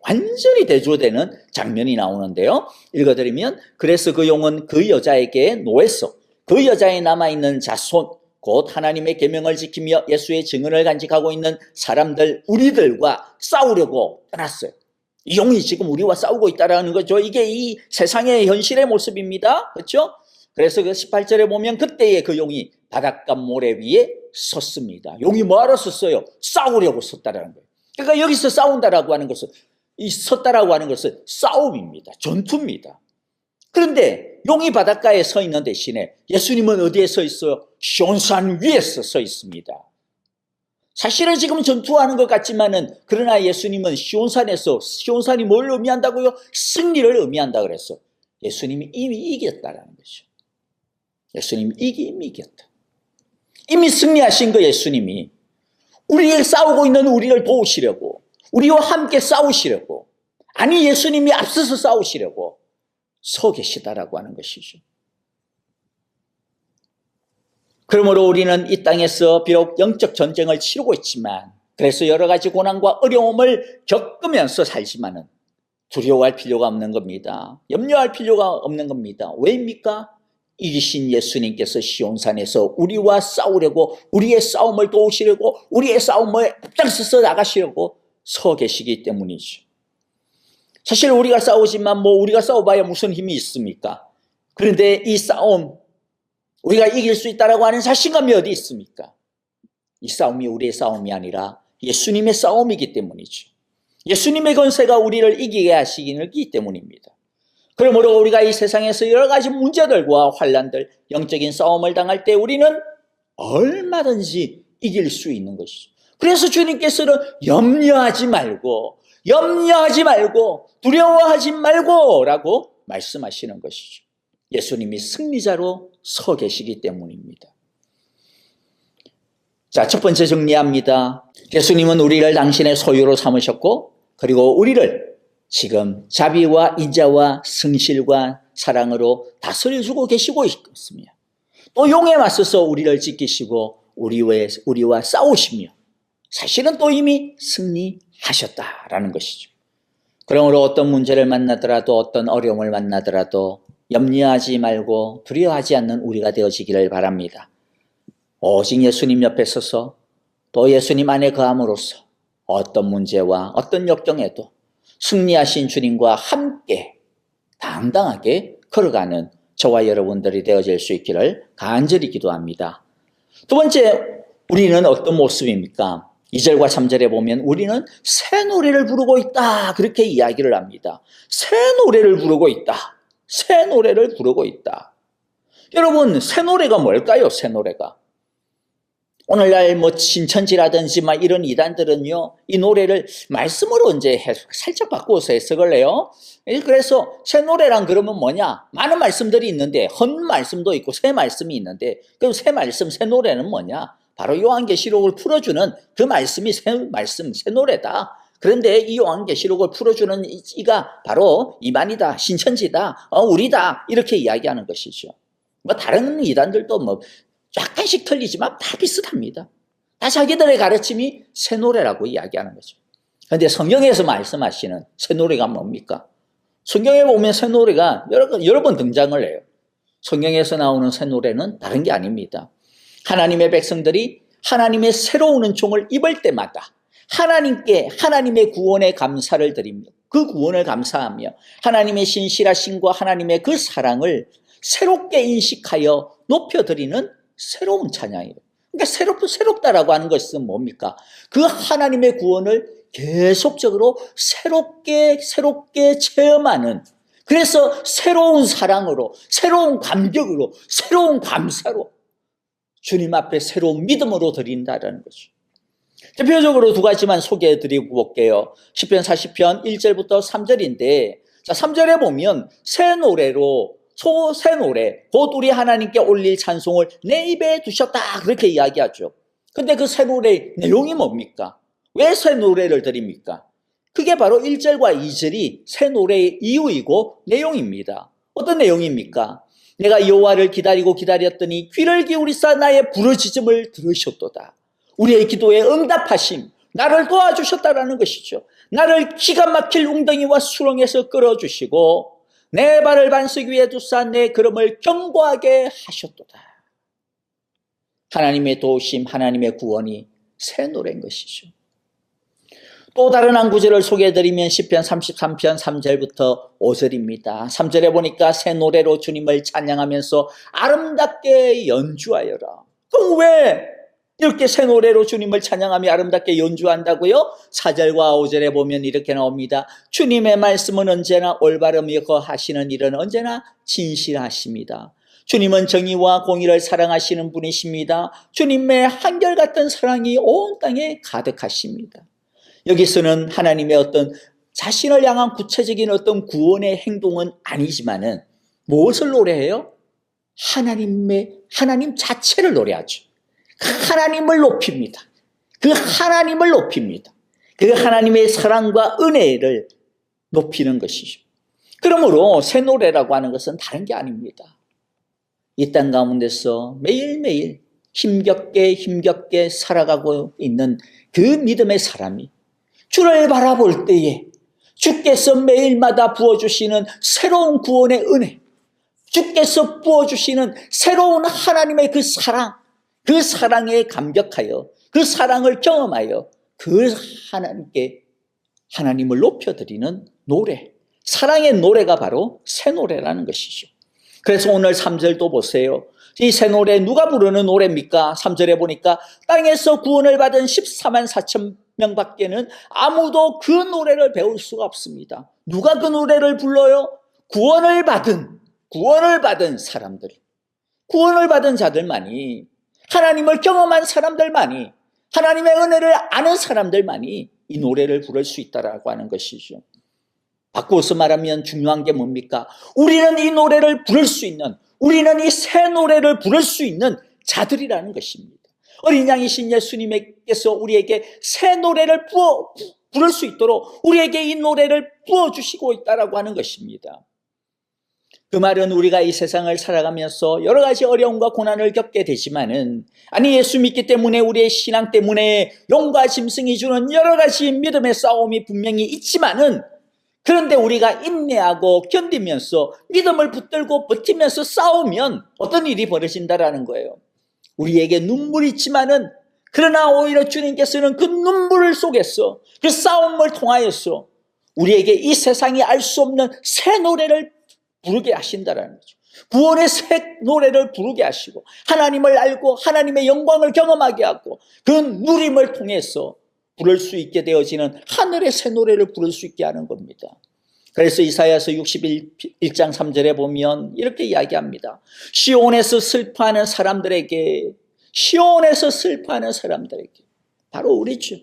완전히 대조되는 장면이 나오는데요. 읽어드리면 그래서 그 용은 그 여자에게 노했어. 그 여자에 남아있는 자손 곧 하나님의 계명을 지키며 예수의 증언을 간직하고 있는 사람들 우리들과 싸우려고 떠났어요. 이 용이 지금 우리와 싸우고 있다는 거죠. 이게 이 세상의 현실의 모습입니다. 그렇죠? 그래서 그 18절에 보면 그때에 그 용이 바닷가 모래 위에 섰습니다. 용이 뭐하러 섰어요? 싸우려고 섰다라는 거예요. 그러니까 여기서 싸운다라고 하는 것은 이 섰다라고 하는 것은 싸움입니다. 전투입니다. 그런데 용이 바닷가에 서 있는 대신에 예수님은 어디에 서 있어요? 시온산 위에 서 있습니다. 사실은 지금 전투하는 것 같지만은 그러나 예수님은 시온산이 뭘 의미한다고요? 승리를 의미한다 그랬어. 예수님이 이미 이겼다라는 거죠. 예수님이 이미 이겼다. 이미 승리하신 그 예수님이 우리를 싸우고 있는 우리를 도우시려고 우리와 함께 싸우시려고 아니 예수님이 앞서서 싸우시려고 서 계시다라고 하는 것이죠. 그러므로 우리는 이 땅에서 비록 영적 전쟁을 치르고 있지만 그래서 여러 가지 고난과 어려움을 겪으면서 살지만은 두려워할 필요가 없는 겁니다. 염려할 필요가 없는 겁니다. 왜입니까? 이기신 예수님께서 시온산에서 우리와 싸우려고 우리의 싸움을 도우시려고 우리의 싸움을 앞장서서 나가시려고 서 계시기 때문이죠. 사실 우리가 싸우지만 우리가 싸워봐야 무슨 힘이 있습니까? 그런데 이 싸움 우리가 이길 수 있다라고 하는 자신감이 어디 있습니까? 이 싸움이 우리의 싸움이 아니라 예수님의 싸움이기 때문이죠. 예수님의 권세가 우리를 이기게 하시기 때문입니다. 그러므로 우리가 이 세상에서 여러 가지 문제들과 환난들, 영적인 싸움을 당할 때 우리는 얼마든지 이길 수 있는 것이죠. 그래서 주님께서는 염려하지 말고 두려워하지 말고 라고 말씀하시는 것이죠. 예수님이 승리자로 서 계시기 때문입니다. 자, 첫 번째 정리합니다. 예수님은 우리를 당신의 소유로 삼으셨고, 그리고 우리를 지금 자비와 인자와 성실과 사랑으로 다스려주고 계시고 있습니다. 또 용에 맞서서 우리를 지키시고 우리와 싸우시며 사실은 또 이미 승리하셨다라는 것이죠. 그러므로 어떤 문제를 만나더라도 어떤 어려움을 만나더라도 염려하지 말고 두려워하지 않는 우리가 되어지기를 바랍니다. 오직 예수님 옆에 서서 또 예수님 안에 거함으로써 어떤 문제와 어떤 역경에도 승리하신 주님과 함께 당당하게 걸어가는 저와 여러분들이 되어질 수 있기를 간절히 기도합니다. 두 번째, 우리는 어떤 모습입니까? 2절과 3절에 보면 우리는 새 노래를 부르고 있다, 그렇게 이야기를 합니다. 새 노래를 부르고 있다. 새 노래를 부르고 있다. 여러분, 새 노래가 뭘까요? 새 노래가. 오늘날 신천지라든지 이런 이단들은요, 이 노래를 말씀으로 이제 살짝 바꾸어서 해석을 해요. 그래서 새 노래란 그러면 뭐냐? 많은 말씀들이 있는데, 헌 말씀도 있고 새 말씀이 있는데, 그럼 새 말씀, 새 노래는 뭐냐? 바로 요한계시록을 풀어주는 그 말씀이 새 말씀, 새 노래다. 그런데 이 요한계시록을 풀어주는 이가 바로 이만이다, 신천지다, 우리다, 이렇게 이야기하는 것이죠. 다른 이단들도 약간씩 틀리지만 다 비슷합니다. 다 자기들의 가르침이 새 노래라고 이야기하는 거죠. 그런데 성경에서 말씀하시는 새 노래가 뭡니까? 성경에 보면 새 노래가 여러 번 등장을 해요. 성경에서 나오는 새 노래는 다른 게 아닙니다. 하나님의 백성들이 하나님의 새로운 은총을 입을 때마다 하나님께 하나님의 구원에 감사를 드리며 그 구원을 감사하며 하나님의 신실하심과 하나님의 그 사랑을 새롭게 인식하여 높여드리는 새로운 찬양이에요. 그러니까 새롭다라고 하는 것은 뭡니까? 그 하나님의 구원을 계속적으로 새롭게 체험하는, 그래서 새로운 사랑으로, 새로운 감격으로, 새로운 감사로 주님 앞에 새로운 믿음으로 드린다라는 거죠. 대표적으로 두 가지만 소개해 드리고 볼게요. 시편 40편 1절부터 3절인데, 자, 3절에 보면 새 노래, 곧 우리 하나님께 올릴 찬송을 내 입에 두셨다, 그렇게 이야기하죠. 근데 그 새 노래의 내용이 뭡니까? 왜 새 노래를 드립니까? 그게 바로 1절과 2절이 새 노래의 이유이고 내용입니다. 어떤 내용입니까? 내가 여호와를 기다렸더니 귀를 기울이사 나의 부르짖음을 들으셨도다. 우리의 기도에 응답하심, 나를 도와주셨다라는 것이죠. 나를 기가 막힐 웅덩이와 수렁에서 끌어주시고 내 발을 반석 위에 두사 내 걸음을 견고하게 하셨도다. 하나님의 도우심, 하나님의 구원이 새 노래인 것이죠. 또 다른 한 구절을 소개해드리면 시편 33편 3절부터 5절입니다. 3절에 보니까 새 노래로 주님을 찬양하면서 아름답게 연주하여라. 그럼 왜 이렇게 새 노래로 주님을 찬양하며 아름답게 연주한다고요? 4절과 5절에 보면 이렇게 나옵니다. 주님의 말씀은 언제나 올바르며 거하시는 일은 언제나 진실하십니다. 주님은 정의와 공의를 사랑하시는 분이십니다. 주님의 한결같은 사랑이 온 땅에 가득하십니다. 여기서는 하나님의 어떤 자신을 향한 구체적인 어떤 구원의 행동은 아니지만은 무엇을 노래해요? 하나님 자체를 노래하죠. 하나님을 높입니다. 그 하나님을 높입니다. 그 하나님의 사랑과 은혜를 높이는 것이죠. 그러므로 새 노래라고 하는 것은 다른 게 아닙니다. 이 땅 가운데서 매일매일 힘겹게 살아가고 있는 그 믿음의 사람이 주를 바라볼 때에 주께서 매일마다 부어주시는 새로운 구원의 은혜, 주께서 부어주시는 새로운 하나님의 그 사랑, 그 사랑에 감격하여 그 사랑을 경험하여 그 하나님을 높여드리는 노래, 사랑의 노래가 바로 새 노래라는 것이죠. 그래서 오늘 3절도 보세요. 이 새 노래 누가 부르는 노래입니까? 3절에 보니까 땅에서 구원을 받은 14만 4천 명밖에는 아무도 그 노래를 배울 수가 없습니다. 누가 그 노래를 불러요? 구원을 받은 사람들, 구원을 받은 자들만이, 하나님을 경험한 사람들만이, 하나님의 은혜를 아는 사람들만이 이 노래를 부를 수 있다라고 하는 것이죠. 바꾸어서 말하면 중요한 게 뭡니까? 우리는 이 노래를 부를 수 있는, 우리는 이 새 노래를 부를 수 있는 자들이라는 것입니다. 어린 양이신 예수님께서 우리에게 새 노래를 부를 수 있도록 우리에게 이 노래를 부어주시고 있다라고 하는 것입니다. 그 말은 우리가 이 세상을 살아가면서 여러 가지 어려움과 고난을 겪게 되지만은, 아니 예수 믿기 때문에 우리의 신앙 때문에 용과 짐승이 주는 여러 가지 믿음의 싸움이 분명히 있지만은, 그런데 우리가 인내하고 견디면서 믿음을 붙들고 버티면서 싸우면 어떤 일이 벌어진다라는 거예요. 우리에게 눈물이 있지만은, 그러나 오히려 주님께서는 그 눈물 속에서 그 싸움을 통하여서 우리에게 이 세상이 알 수 없는 새 노래를 부르게 하신다라는 거죠. 구원의 새 노래를 부르게 하시고 하나님을 알고 하나님의 영광을 경험하게 하고 그 누림을 통해서 부를 수 있게 되어지는 하늘의 새 노래를 부를 수 있게 하는 겁니다. 그래서 이사야서 61장 3절에 보면 이렇게 이야기합니다. 시온에서 슬퍼하는 사람들에게, 시온에서 슬퍼하는 사람들에게, 바로 우리죠.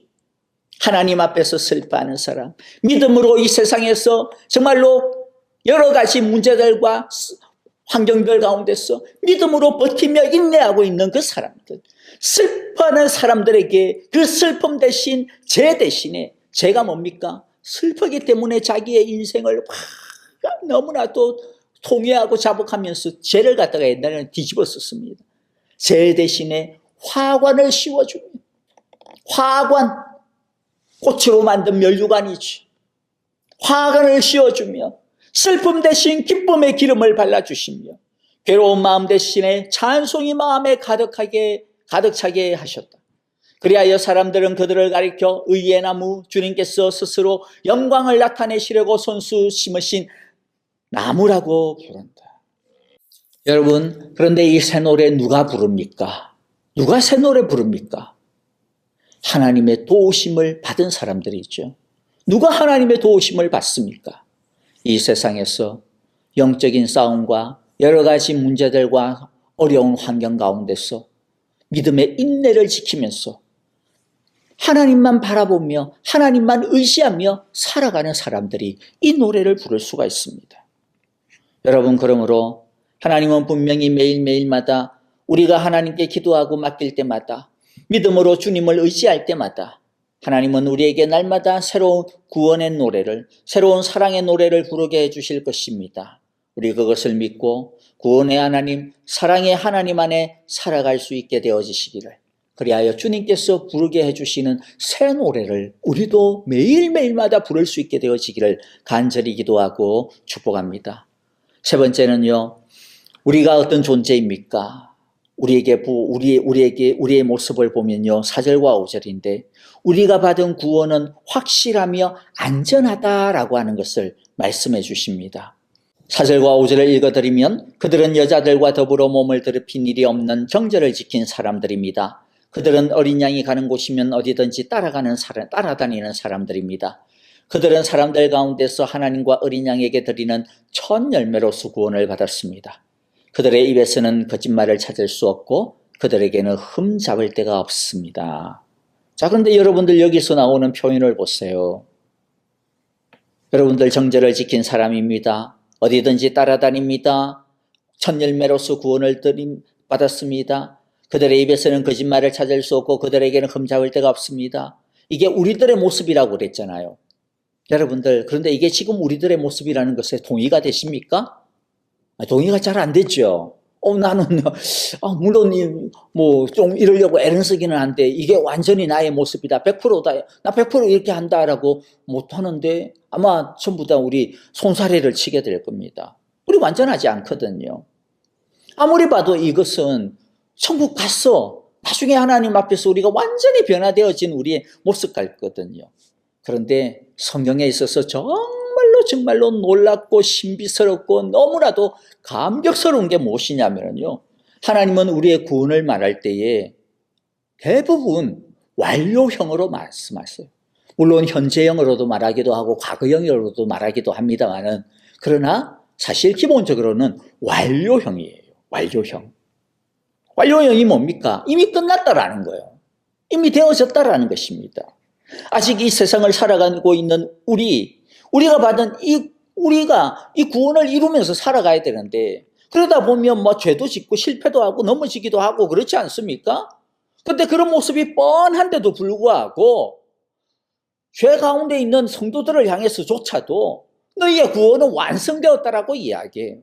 하나님 앞에서 슬퍼하는 사람, 믿음으로 이 세상에서 정말로 여러 가지 문제들과 환경들 가운데서 믿음으로 버티며 인내하고 있는 그 사람들, 슬퍼하는 사람들에게 그 슬픔 대신 제 대신에, 제가 뭡니까? 슬프기 때문에 자기의 인생을 너무나도 통회하고 자복하면서 죄를 갖다가 옛날에는 뒤집었었습니다. 제 대신에 화관을 씌워줍니다. 화관, 꽃으로 만든 면류관이지. 화관을 씌워주며 슬픔 대신 기쁨의 기름을 발라주시며 괴로운 마음 대신에 찬송이 마음에 가득 차게 하셨다. 그리하여 사람들은 그들을 가리켜 의의 나무, 주님께서 스스로 영광을 나타내시려고 손수 심으신 나무라고 부른다. 여러분, 그런데 이 새 노래 누가 부릅니까? 누가 새 노래 부릅니까? 하나님의 도우심을 받은 사람들이죠. 누가 하나님의 도우심을 받습니까? 이 세상에서 영적인 싸움과 여러 가지 문제들과 어려운 환경 가운데서 믿음의 인내를 지키면서 하나님만 바라보며 하나님만 의지하며 살아가는 사람들이 이 노래를 부를 수가 있습니다. 여러분, 그러므로 하나님은 분명히 매일매일마다 우리가 하나님께 기도하고 맡길 때마다 믿음으로 주님을 의지할 때마다 하나님은 우리에게 날마다 새로운 구원의 노래를, 새로운 사랑의 노래를 부르게 해주실 것입니다. 우리 그것을 믿고 구원의 하나님, 사랑의 하나님 안에 살아갈 수 있게 되어지시기를, 그리하여 주님께서 부르게 해주시는 새 노래를 우리도 매일매일마다 부를 수 있게 되어지기를 간절히 기도하고 축복합니다. 세 번째는요, 우리가 어떤 존재입니까? 우리의 모습을 보면요, 4절과 5절인데, 우리가 받은 구원은 확실하며 안전하다라고 하는 것을 말씀해 주십니다. 4절과 5절을 읽어드리면, 그들은 여자들과 더불어 몸을 더럽힌 일이 없는 정절을 지킨 사람들입니다. 그들은 어린 양이 가는 곳이면 어디든지 따라다니는 사람들입니다. 그들은 사람들 가운데서 하나님과 어린 양에게 드리는 첫 열매로서 구원을 받았습니다. 그들의 입에서는 거짓말을 찾을 수 없고 그들에게는 흠 잡을 데가 없습니다. 자, 그런데 여러분들 여기서 나오는 표현을 보세요. 여러분들 정절을 지킨 사람입니다. 어디든지 따라다닙니다. 첫 열매로서 구원을 받았습니다. 그들의 입에서는 거짓말을 찾을 수 없고 그들에게는 흠 잡을 데가 없습니다. 이게 우리들의 모습이라고 그랬잖아요. 여러분들, 그런데 이게 지금 우리들의 모습이라는 것에 동의가 되십니까? 동의가 잘 안 되죠. 나는 물론 좀 이러려고 애를 쓰기는 한데 이게 완전히 나의 모습이다. 100%다. 나 100% 이렇게 한다라고 못 하는데 아마 전부 다 우리 손사래를 치게 될 겁니다. 우리 완전하지 않거든요. 아무리 봐도 이것은 천국 갔어. 나중에 하나님 앞에서 우리가 완전히 변화되어진 우리의 모습 같거든요. 그런데 성경에 있어서 정말로 놀랍고 신비스럽고 너무나도 감격스러운 게 무엇이냐면요, 하나님은 우리의 구원을 말할 때에 대부분 완료형으로 말씀하세요. 물론 현재형으로도 말하기도 하고 과거형으로도 말하기도 합니다만은, 그러나 사실 기본적으로는 완료형이에요. 완료형이 뭡니까? 이미 끝났다라는 거예요. 이미 되어졌다라는 것입니다. 아직 이 세상을 살아가고 있는 우리가 받은 우리가 이 구원을 이루면서 살아가야 되는데, 그러다 보면 죄도 짓고 실패도 하고 넘어지기도 하고 그렇지 않습니까? 근데 그런 모습이 뻔한데도 불구하고 죄 가운데 있는 성도들을 향해서조차도 너희의 구원은 완성되었다라고 이야기해요.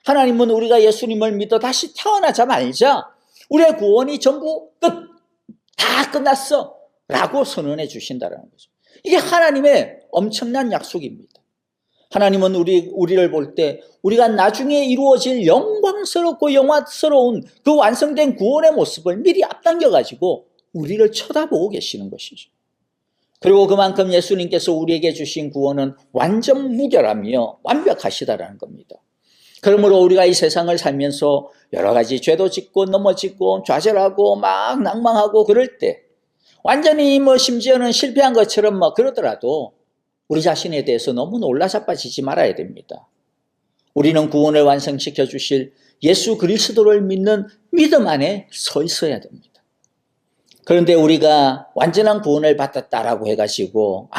하나님은 우리가 예수님을 믿어 다시 태어나자마자 우리의 구원이 전부 다 끝났어 라고 선언해 주신다는 거죠. 이게 하나님의 엄청난 약속입니다. 하나님은 우리를 볼 때 우리가 나중에 이루어질 영광스럽고 영화스러운 그 완성된 구원의 모습을 미리 앞당겨가지고 우리를 쳐다보고 계시는 것이죠. 그리고 그만큼 예수님께서 우리에게 주신 구원은 완전 무결하며 완벽하시다라는 겁니다. 그러므로 우리가 이 세상을 살면서 여러 가지 죄도 짓고 넘어지고 좌절하고 막 낭망하고 그럴 때 완전히 심지어는 실패한 것처럼 그러더라도 우리 자신에 대해서 너무 놀라 자빠지지 말아야 됩니다. 우리는 구원을 완성시켜 주실 예수 그리스도를 믿는 믿음 안에 서 있어야 됩니다. 그런데 우리가 완전한 구원을 받았다라고 해가지고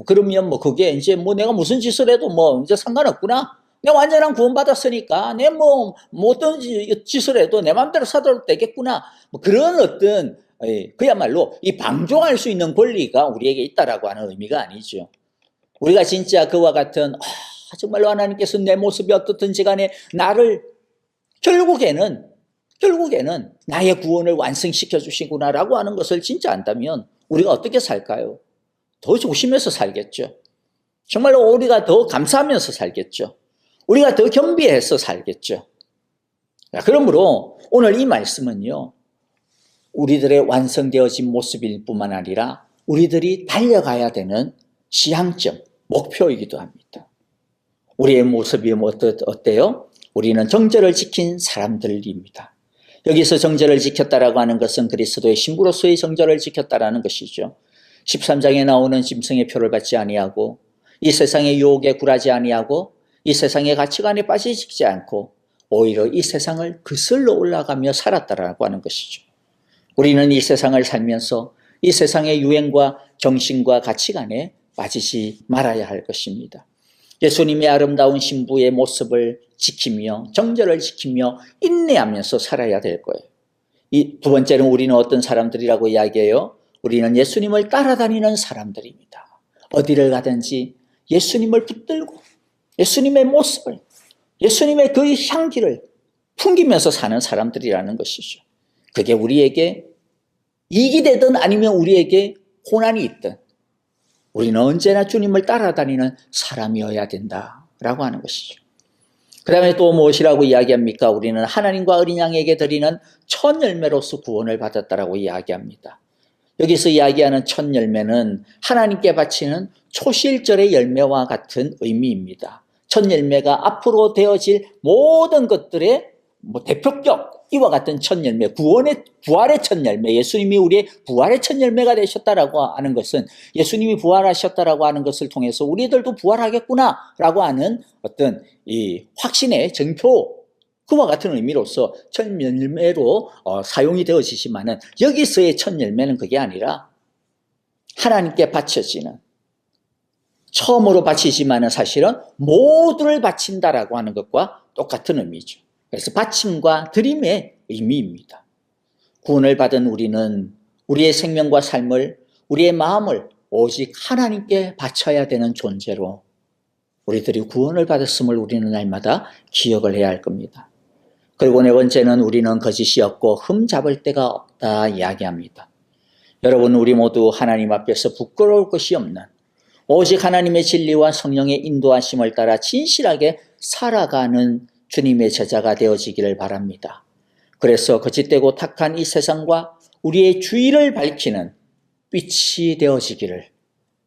그러면 그게 이제 내가 무슨 짓을 해도 이제 상관없구나. 내가 완전한 구원 받았으니까 내 어떤 짓을 해도 내 마음대로 살아도 되겠구나. 그런 어떤 그야말로 이 방종할 수 있는 권리가 우리에게 있다라고 하는 의미가 아니죠. 우리가 진짜 그와 같은 정말로 하나님께서 내 모습이 어떻든지 간에 나를 결국에는 나의 구원을 완성시켜 주시구나라고 하는 것을 진짜 안다면 우리가 어떻게 살까요? 더 조심해서 살겠죠. 정말로 우리가 더 감사하면서 살겠죠. 우리가 더 겸비해서 살겠죠. 그러므로 오늘 이 말씀은요, 우리들의 완성되어진 모습일 뿐만 아니라 우리들이 달려가야 되는 지향점, 목표이기도 합니다. 우리의 모습이 어때요? 우리는 정절을 지킨 사람들입니다. 여기서 정절을 지켰다라고 하는 것은 그리스도의 신부로서의 정절을 지켰다라는 것이죠. 13장에 나오는 짐승의 표를 받지 아니하고 이 세상의 유혹에 굴하지 아니하고 이 세상의 가치관에 빠지지 않고 오히려 이 세상을 거슬러 올라가며 살았다라고 하는 것이죠. 우리는 이 세상을 살면서 이 세상의 유행과 정신과 가치관에 빠지지 말아야 할 것입니다. 예수님의 아름다운 신부의 모습을 지키며 정절을 지키며 인내하면서 살아야 될 거예요. 이 두 번째는 우리는 어떤 사람들이라고 이야기해요? 우리는 예수님을 따라다니는 사람들입니다. 어디를 가든지 예수님을 붙들고 예수님의 모습을, 예수님의 그 향기를 풍기면서 사는 사람들이라는 것이죠. 그게 우리에게 이익이 되든 아니면 우리에게 고난이 있든 우리는 언제나 주님을 따라다니는 사람이어야 된다라고 하는 것이죠. 그 다음에 또 무엇이라고 이야기합니까? 우리는 하나님과 어린 양에게 드리는 첫 열매로서 구원을 받았다라고 이야기합니다. 여기서 이야기하는 첫 열매는 하나님께 바치는 초실절의 열매와 같은 의미입니다. 첫 열매가 앞으로 되어질 모든 것들의 대표격, 이와 같은 첫 열매, 부활의 첫 열매, 예수님이 우리의 부활의 첫 열매가 되셨다라고 하는 것은 예수님이 부활하셨다라고 하는 것을 통해서 우리들도 부활하겠구나라고 하는 어떤 이 확신의 증표, 그와 같은 의미로서 첫 열매로 사용이 되어지지만은 여기서의 첫 열매는 그게 아니라 하나님께 바쳐지는, 처음으로 바치지만은 사실은 모두를 바친다라고 하는 것과 똑같은 의미죠. 그래서 바침과 드림의 의미입니다. 구원을 받은 우리는 우리의 생명과 삶을, 우리의 마음을 오직 하나님께 바쳐야 되는 존재로 우리들이 구원을 받았음을 우리는 날마다 기억을 해야 할 겁니다. 그리고 네 번째는 우리는 거짓이 없고 흠 잡을 데가 없다 이야기합니다. 여러분, 우리 모두 하나님 앞에서 부끄러울 것이 없는 오직 하나님의 진리와 성령의 인도하심을 따라 진실하게 살아가는 주님의 제자가 되어지기를 바랍니다. 그래서 거짓되고 탁한 이 세상과 우리의 주의를 밝히는 빛이 되어지기를,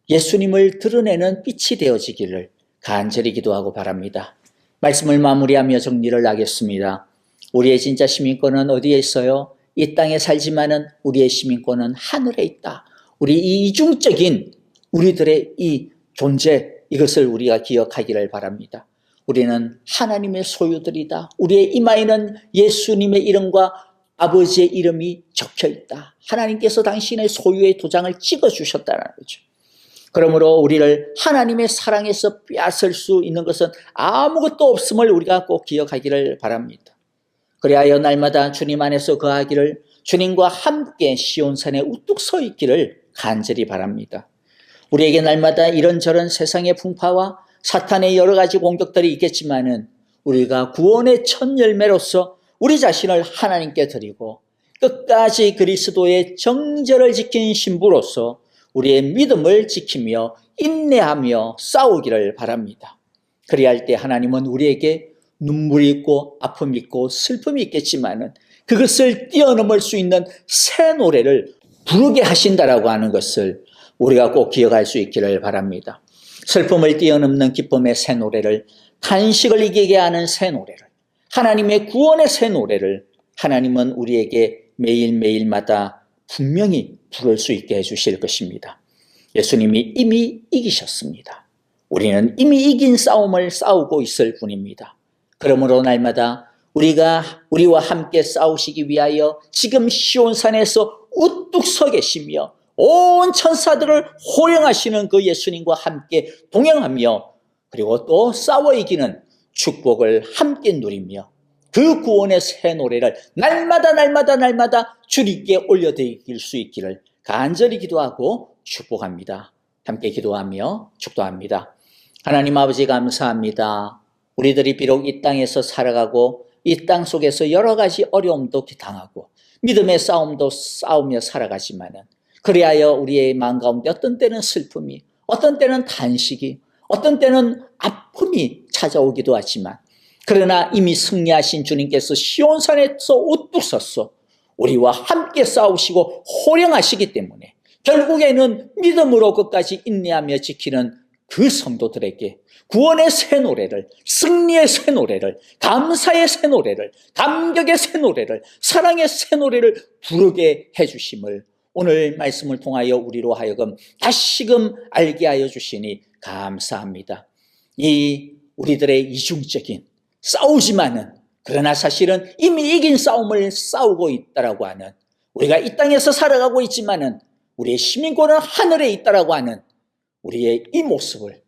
예수님을 드러내는 빛이 되어지기를 간절히 기도하고 바랍니다. 말씀을 마무리하며 정리를 하겠습니다. 우리의 진짜 시민권은 어디에 있어요? 이 땅에 살지만은 우리의 시민권은 하늘에 있다. 우리 이 이중적인 우리들의 이 존재, 이것을 우리가 기억하기를 바랍니다. 우리는 하나님의 소유들이다. 우리의 이마에는 예수님의 이름과 아버지의 이름이 적혀 있다. 하나님께서 당신의 소유의 도장을 찍어주셨다는 거죠. 그러므로 우리를 하나님의 사랑에서 빼앗을 수 있는 것은 아무것도 없음을 우리가 꼭 기억하기를 바랍니다. 그리하여 날마다 주님 안에서 거하기를, 주님과 함께 시온산에 우뚝 서 있기를 간절히 바랍니다. 우리에게 날마다 이런저런 세상의 풍파와 사탄의 여러 가지 공격들이 있겠지만은 우리가 구원의 첫 열매로서 우리 자신을 하나님께 드리고 끝까지 그리스도의 정절을 지킨 신부로서 우리의 믿음을 지키며 인내하며 싸우기를 바랍니다. 그리할 때 하나님은 우리에게 눈물이 있고 아픔이 있고 슬픔이 있겠지만은 그것을 뛰어넘을 수 있는 새 노래를 부르게 하신다라고 하는 것을 우리가 꼭 기억할 수 있기를 바랍니다. 슬픔을 뛰어넘는 기쁨의 새 노래를, 탄식을 이기게 하는 새 노래를, 하나님의 구원의 새 노래를 하나님은 우리에게 매일매일마다 분명히 부를 수 있게 해주실 것입니다. 예수님이 이미 이기셨습니다. 우리는 이미 이긴 싸움을 싸우고 있을 뿐입니다. 그러므로 날마다 우리와 함께 싸우시기 위하여 지금 시온산에서 우뚝 서 계시며 온 천사들을 호령하시는 그 예수님과 함께 동행하며 그리고 또 싸워 이기는 축복을 함께 누리며 그 구원의 새 노래를 날마다 주님께 올려드릴 수 있기를 간절히 기도하고 축복합니다. 함께 기도하며 축도합니다. 하나님 아버지 감사합니다. 우리들이 비록 이 땅에서 살아가고 이 땅 속에서 여러 가지 어려움도 당하고 믿음의 싸움도 싸우며 살아가지만은 그리하여 우리의 마음 가운데 어떤 때는 슬픔이, 어떤 때는 탄식이, 어떤 때는 아픔이 찾아오기도 하지만 그러나 이미 승리하신 주님께서 시온산에서 우뚝 서서 우리와 함께 싸우시고 호령하시기 때문에 결국에는 믿음으로 끝까지 인내하며 지키는 그 성도들에게 구원의 새 노래를, 승리의 새 노래를, 감사의 새 노래를, 감격의 새 노래를, 사랑의 새 노래를 부르게 해주심을 오늘 말씀을 통하여 우리로 하여금 다시금 알게 하여 주시니 감사합니다. 이 우리들의 이중적인 싸우지만은 그러나 사실은 이미 이긴 싸움을 싸우고 있다라고 하는, 우리가 이 땅에서 살아가고 있지만은 우리의 시민권은 하늘에 있다라고 하는 우리의 이 모습을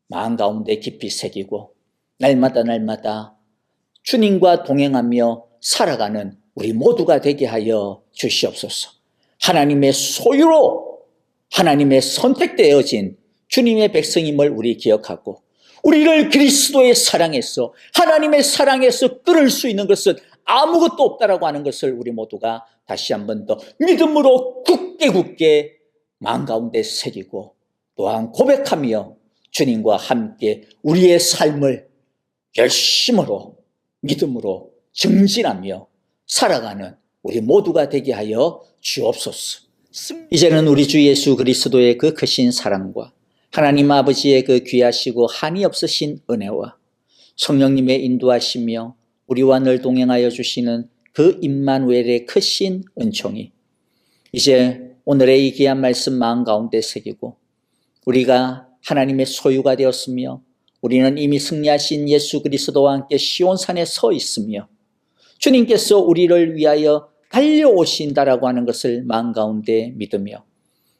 마음 가운데 깊이 새기고 날마다 주님과 동행하며 살아가는 우리 모두가 되게 하여 주시옵소서. 하나님의 소유로 하나님의 선택되어진 주님의 백성임을 우리 기억하고 우리를 그리스도의 사랑에서, 하나님의 사랑에서 끊을 수 있는 것은 아무것도 없다라고 하는 것을 우리 모두가 다시 한 번 더 믿음으로 굳게 마음 가운데 새기고 또한 고백하며 주님과 함께 우리의 삶을 열심으로 믿음으로 증진하며 살아가는 우리 모두가 되게 하여 주옵소서. 이제는 우리 주 예수 그리스도의 그 크신 사랑과 하나님 아버지의 그 귀하시고 한이 없으신 은혜와 성령님의 인도하시며 우리와 늘 동행하여 주시는 그 임마누엘의 크신 은총이 이제 오늘의 이 귀한 말씀 마음 가운데 새기고 우리가 하나님의 소유가 되었으며 우리는 이미 승리하신 예수 그리스도와 함께 시온산에 서 있으며 주님께서 우리를 위하여 달려오신다라고 하는 것을 마음 가운데 믿으며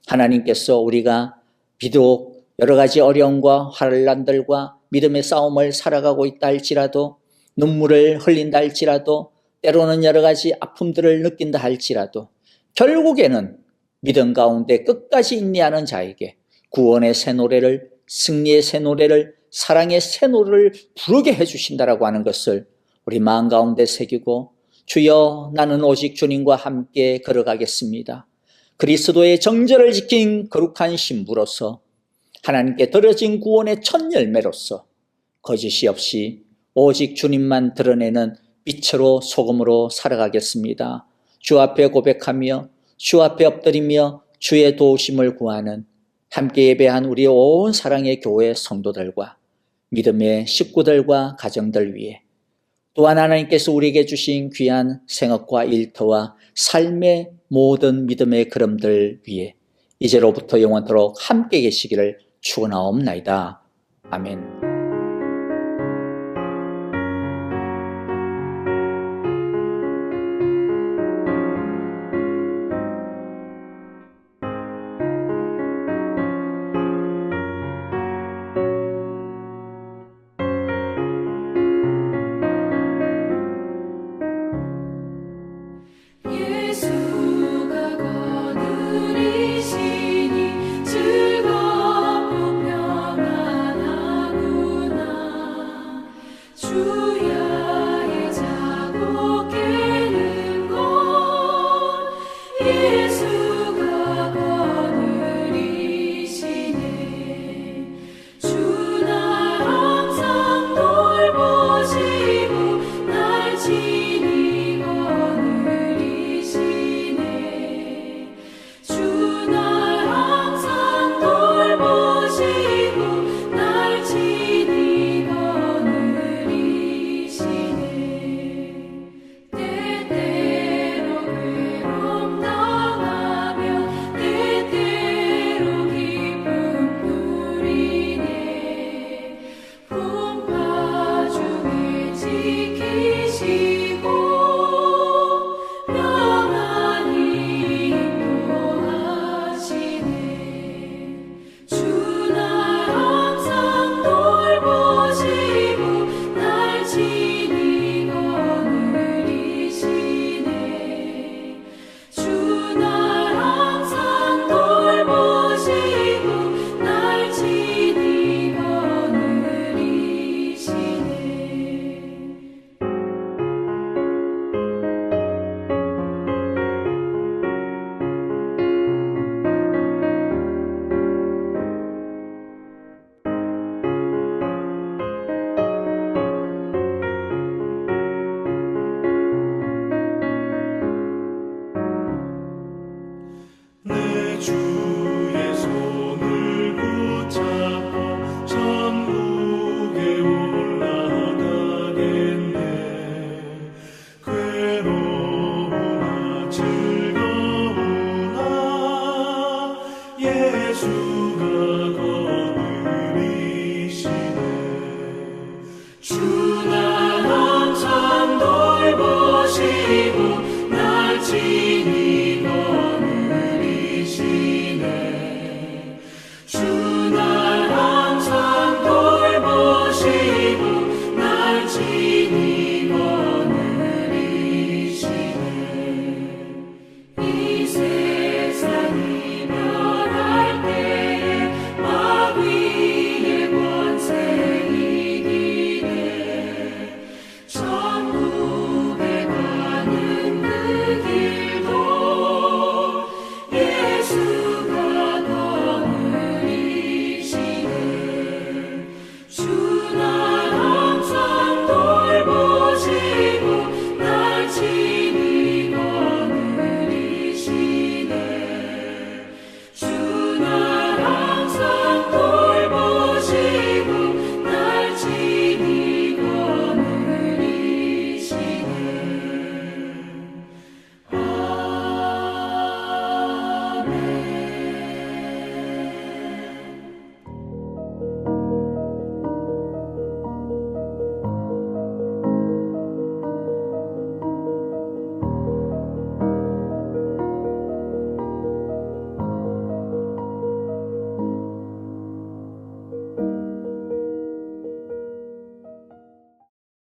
하나님께서 우리가 비록 여러 가지 어려움과 환난들과 믿음의 싸움을 살아가고 있다 할지라도 눈물을 흘린다 할지라도 때로는 여러 가지 아픔들을 느낀다 할지라도 결국에는 믿음 가운데 끝까지 인내하는 자에게 구원의 새 노래를, 승리의 새 노래를, 사랑의 새 노래를 부르게 해주신다라고 하는 것을 우리 마음 가운데 새기고 주여 나는 오직 주님과 함께 걸어가겠습니다. 그리스도의 정절을 지킨 거룩한 신부로서 하나님께 드려진 구원의 첫 열매로서 거짓이 없이 오직 주님만 드러내는 빛으로 소금으로 살아가겠습니다. 주 앞에 고백하며 주 앞에 엎드리며 주의 도우심을 구하는 함께 예배한 우리 온 사랑의 교회 성도들과 믿음의 식구들과 가정들 위해 또한 하나님께서 우리에게 주신 귀한 생업과 일터와 삶의 모든 믿음의 걸음들 위해 이제로부터 영원토록 함께 계시기를 축원하옵나이다. 아멘. 예수 주야의 자고 깨는 것 예수가 거느리시네. 주 날 항상 돌보시고 날 친히 거느리시네. 주 날 항상 돌보시고 날 친히 거느리시네. 때때로 괴로움 당하며 때때로 기쁨 누리네. 풍파 중에 지키시고 평안히 인도하시네. 주 날 항상 돌보시고 날 친히 거느리시네. 주 날 항상 돌보시고 날 친히 거느리시네. 내 주의 손을 붙잡고 천국에 올라가겠네. 괴로우나 즐거우나 예수가 거느리시네. 주 날 항상 돌보시고 날 친히 거느리시네. 주 날 항상 돌보시고 날 친히